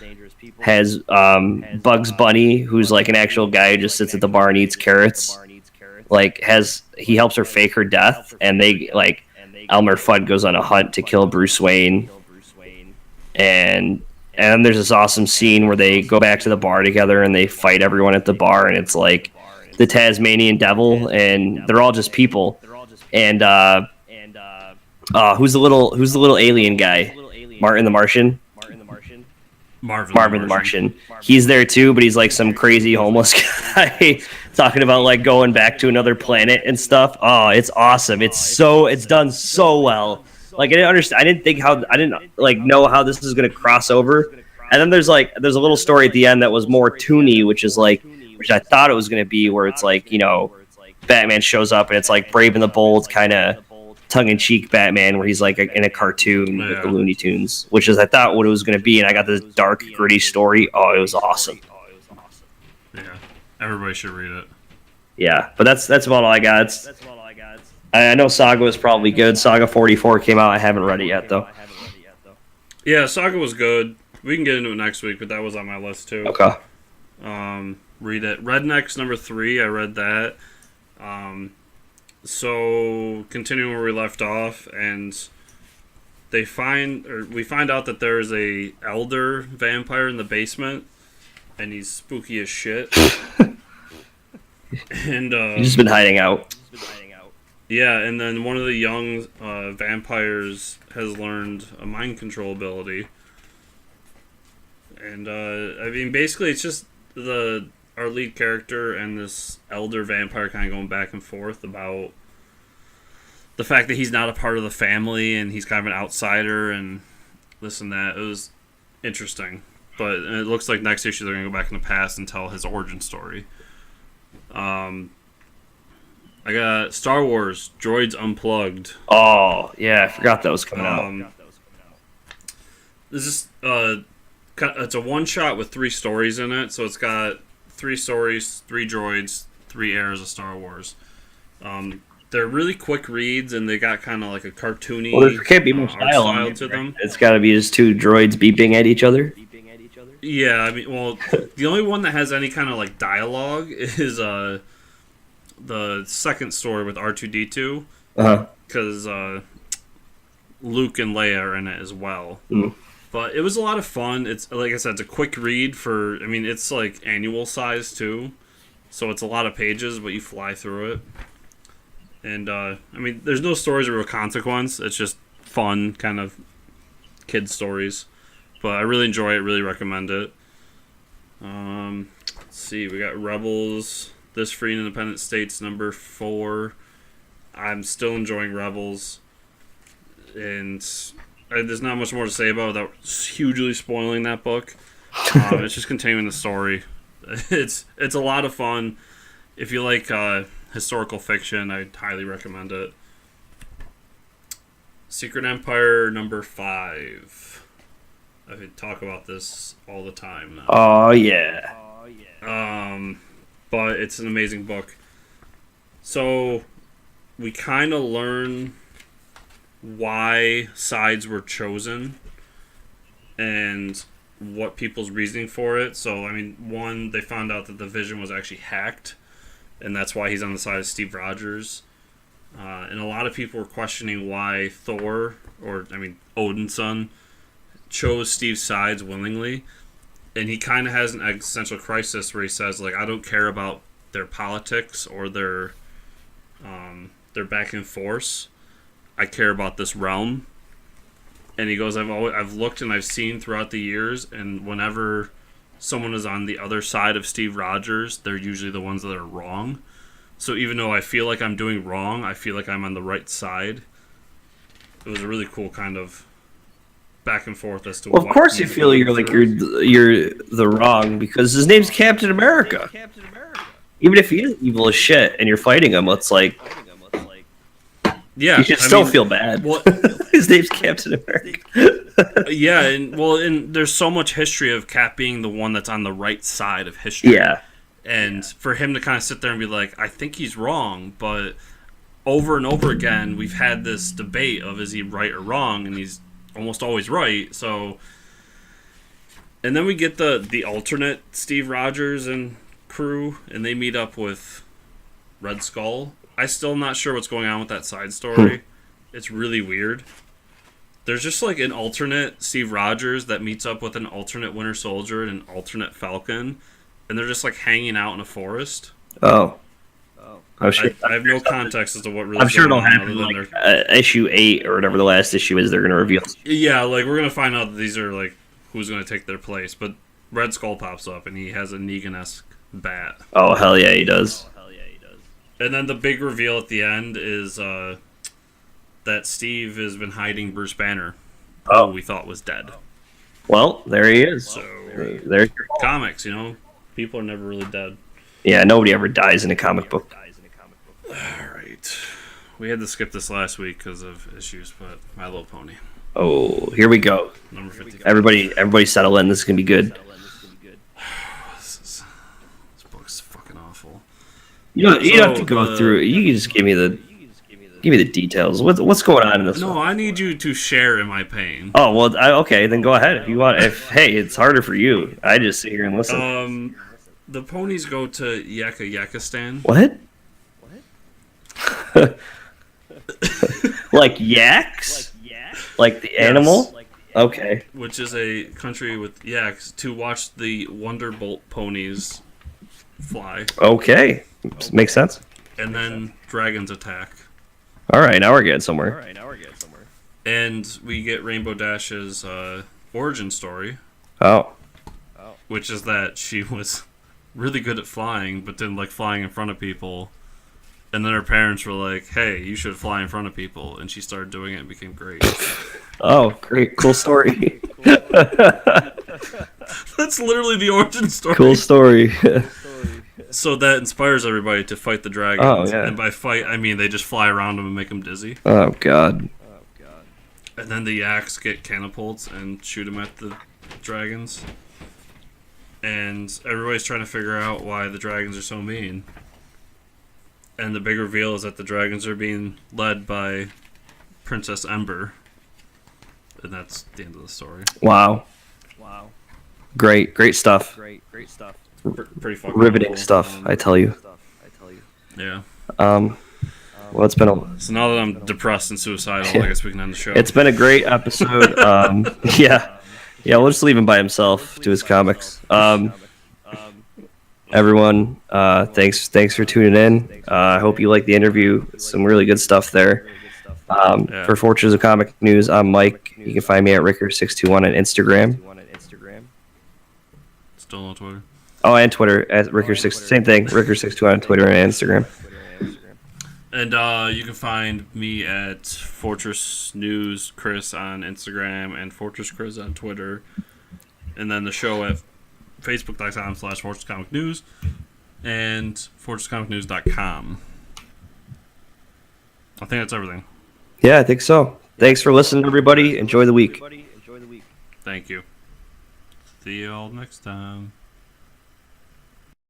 Has Bugs Bunny, who's like an actual guy who just sits at the bar and eats carrots. He helps her fake her death, and Elmer Fudd goes on a hunt to kill Bruce Wayne. And there's this awesome scene where they go back to the bar together and they fight everyone at the bar, and it's like the Tasmanian devil, and they're all just people. And who's the little alien guy? Martin the Martian. Marvin the Martian. He's there too, but he's like some crazy homeless guy talking about like going back to another planet and stuff. Oh, it's awesome. It's done so well. Like I didn't like know how this is gonna cross over. And then there's a little story at the end that was more toony, which I thought it was gonna be, where it's like, you know, Batman shows up and it's like Brave and the Bold kind of tongue-in-cheek Batman, where he's like in a cartoon with the Looney Tunes, which is I thought what it was going to be, and I got this dark, gritty story. Oh, it was awesome. Yeah, everybody should read it. Yeah, but that's about all I got. I know Saga was probably good. Saga 44 came out. I haven't read it yet, though. Yeah, Saga was good. We can get into it next week, but that was on my list too. Okay. Read it. Rednecks number 3. I read that. So continuing where we left off, and we find out that there is a elder vampire in the basement, and he's spooky as shit. And he's just been hiding out. Yeah, and then one of the young vampires has learned a mind control ability, and I mean, basically, it's just our lead character and this elder vampire kind of going back and forth about the fact that he's not a part of the family and he's kind of an outsider and this and that. It was interesting. But it looks like next issue they're going to go back in the past and tell his origin story. I got Star Wars Droids Unplugged. Oh, yeah, I forgot that was coming out. This is it's a one-shot with 3 stories in it, so it's got 3 stories, 3 droids, 3 eras of Star Wars. They're really quick reads, and they got kind of like a cartoony there can't be much style to them. It's got to be just 2 droids beeping at each other. Yeah, I mean, well, the only one that has any kind of like dialogue is the second story with R2-D2, because Luke and Leia are in it as well. Mm. But it was a lot of fun. It's, like I said, it's a quick read it's like annual size too. So it's a lot of pages, but you fly through it. And, I mean, there's no stories of real consequence. It's just fun, kind of kid stories. But I really enjoy it, really recommend it. Let's see, we got Rebels, This Free and Independent States, number 4. I'm still enjoying Rebels. And there's not much more to say about it without hugely spoiling that book. It's just continuing the story. It's a lot of fun. If you like historical fiction, I highly recommend it. Secret Empire number 5. I talk about this all the time now. Oh yeah. But it's an amazing book. So we kind of learn why sides were chosen and what people's reasoning for it. So, I mean, one, they found out that the Vision was actually hacked, and that's why he's on the side of Steve Rogers. And a lot of people were questioning why Thor, or, I mean, Odin's son, chose Steve's sides willingly. And he kind of has an existential crisis where he says, like, I don't care about their politics or their backing force. I care about this realm. And he goes, I've looked and I've seen throughout the years, and whenever someone is on the other side of Steve Rogers, they're usually the ones that are wrong. So even though I feel like I'm doing wrong, I feel like I'm on the right side. It was a really cool kind of back and forth as to. Well, of course you feel you're the wrong, because his name's Captain America. Even if he is evil as shit and you're fighting him, it's like, yeah, you should still feel bad. Well, his name's Captain America. Yeah, and there's so much history of Cap being the one that's on the right side of history. Yeah. And for him to kind of sit there and be like, I think he's wrong, but over and over again, we've had this debate of is he right or wrong, and he's almost always right. So, and then we get the alternate Steve Rogers and crew, and they meet up with Red Skull. I'm still not sure what's going on with that side story. It's really weird. There's just like an alternate Steve Rogers that meets up with an alternate Winter Soldier and an alternate Falcon, and they're just like hanging out in a forest. Oh. I'm sure. I have no context as to what really. I'm sure it'll going on happen. other than Like, issue 8 or whatever the last issue is. They're gonna reveal. Yeah, like we're gonna find out that these are like who's gonna take their place. But Red Skull pops up and he has a Negan-esque bat. Oh hell yeah, he does. And then the big reveal at the end is that Steve has been hiding Bruce Banner, who we thought was dead. Well, there he is. So there's comics, people are never really dead. Yeah, nobody ever dies in a comic book. All right, we had to skip this last week because of issues, but My Little Pony. Oh, here we go. Number 50. Everybody settle in. This is gonna be good. This book's fucking awful. You don't have to go through. You can just give me the details. What's going on in this? No, I need you to share in my pain. Oh well, okay. Then go ahead if you want. Hey, it's harder for you. I just sit here and listen. The ponies go to Yakistan. What? Like yaks? Like the animal? Okay. Which is a country with yaks to watch the Wonderbolt ponies fly. Okay. Makes sense. And then dragons attack. All right, now we're getting somewhere. And we get Rainbow Dash's origin story. Oh. Which is that she was really good at flying, but didn't like flying in front of people. And then her parents were like, hey, you should fly in front of people. And she started doing it and became great. Oh, great. Cool story. That's literally the origin story. Cool story. So that inspires everybody to fight the dragons. Oh, yeah. And by fight, I mean they just fly around them and make them dizzy. Oh, God. And then the yaks get catapults and shoot them at the dragons. And everybody's trying to figure out why the dragons are so mean. And the big reveal is that the dragons are being led by Princess Ember. And that's the end of the story. Wow. Great stuff. Pretty fucking Riveting cool. stuff, I tell you. Yeah. Well, it's been a... So now that I'm depressed and suicidal, I guess we can end the show. It's been a great episode. Yeah, we'll just leave him by himself to his comics. Everyone, thanks for tuning in. I hope you like the interview. Some really good stuff there. For Fortunes of Comic News, I'm Mike. You can find me at Ricker621 on Instagram. Still on Twitter. Oh, and Twitter at Ricker6. Same thing. Ricker621 on Twitter and Instagram. And you can find me at Fortress News Chris on Instagram and Fortress Chris on Twitter. And then the show at Facebook.com/Fortress Comic News and FortressComicNews.com. I think that's everything. Yeah, I think so. Thanks for listening, everybody. Enjoy the week. Thank you. See you all next time.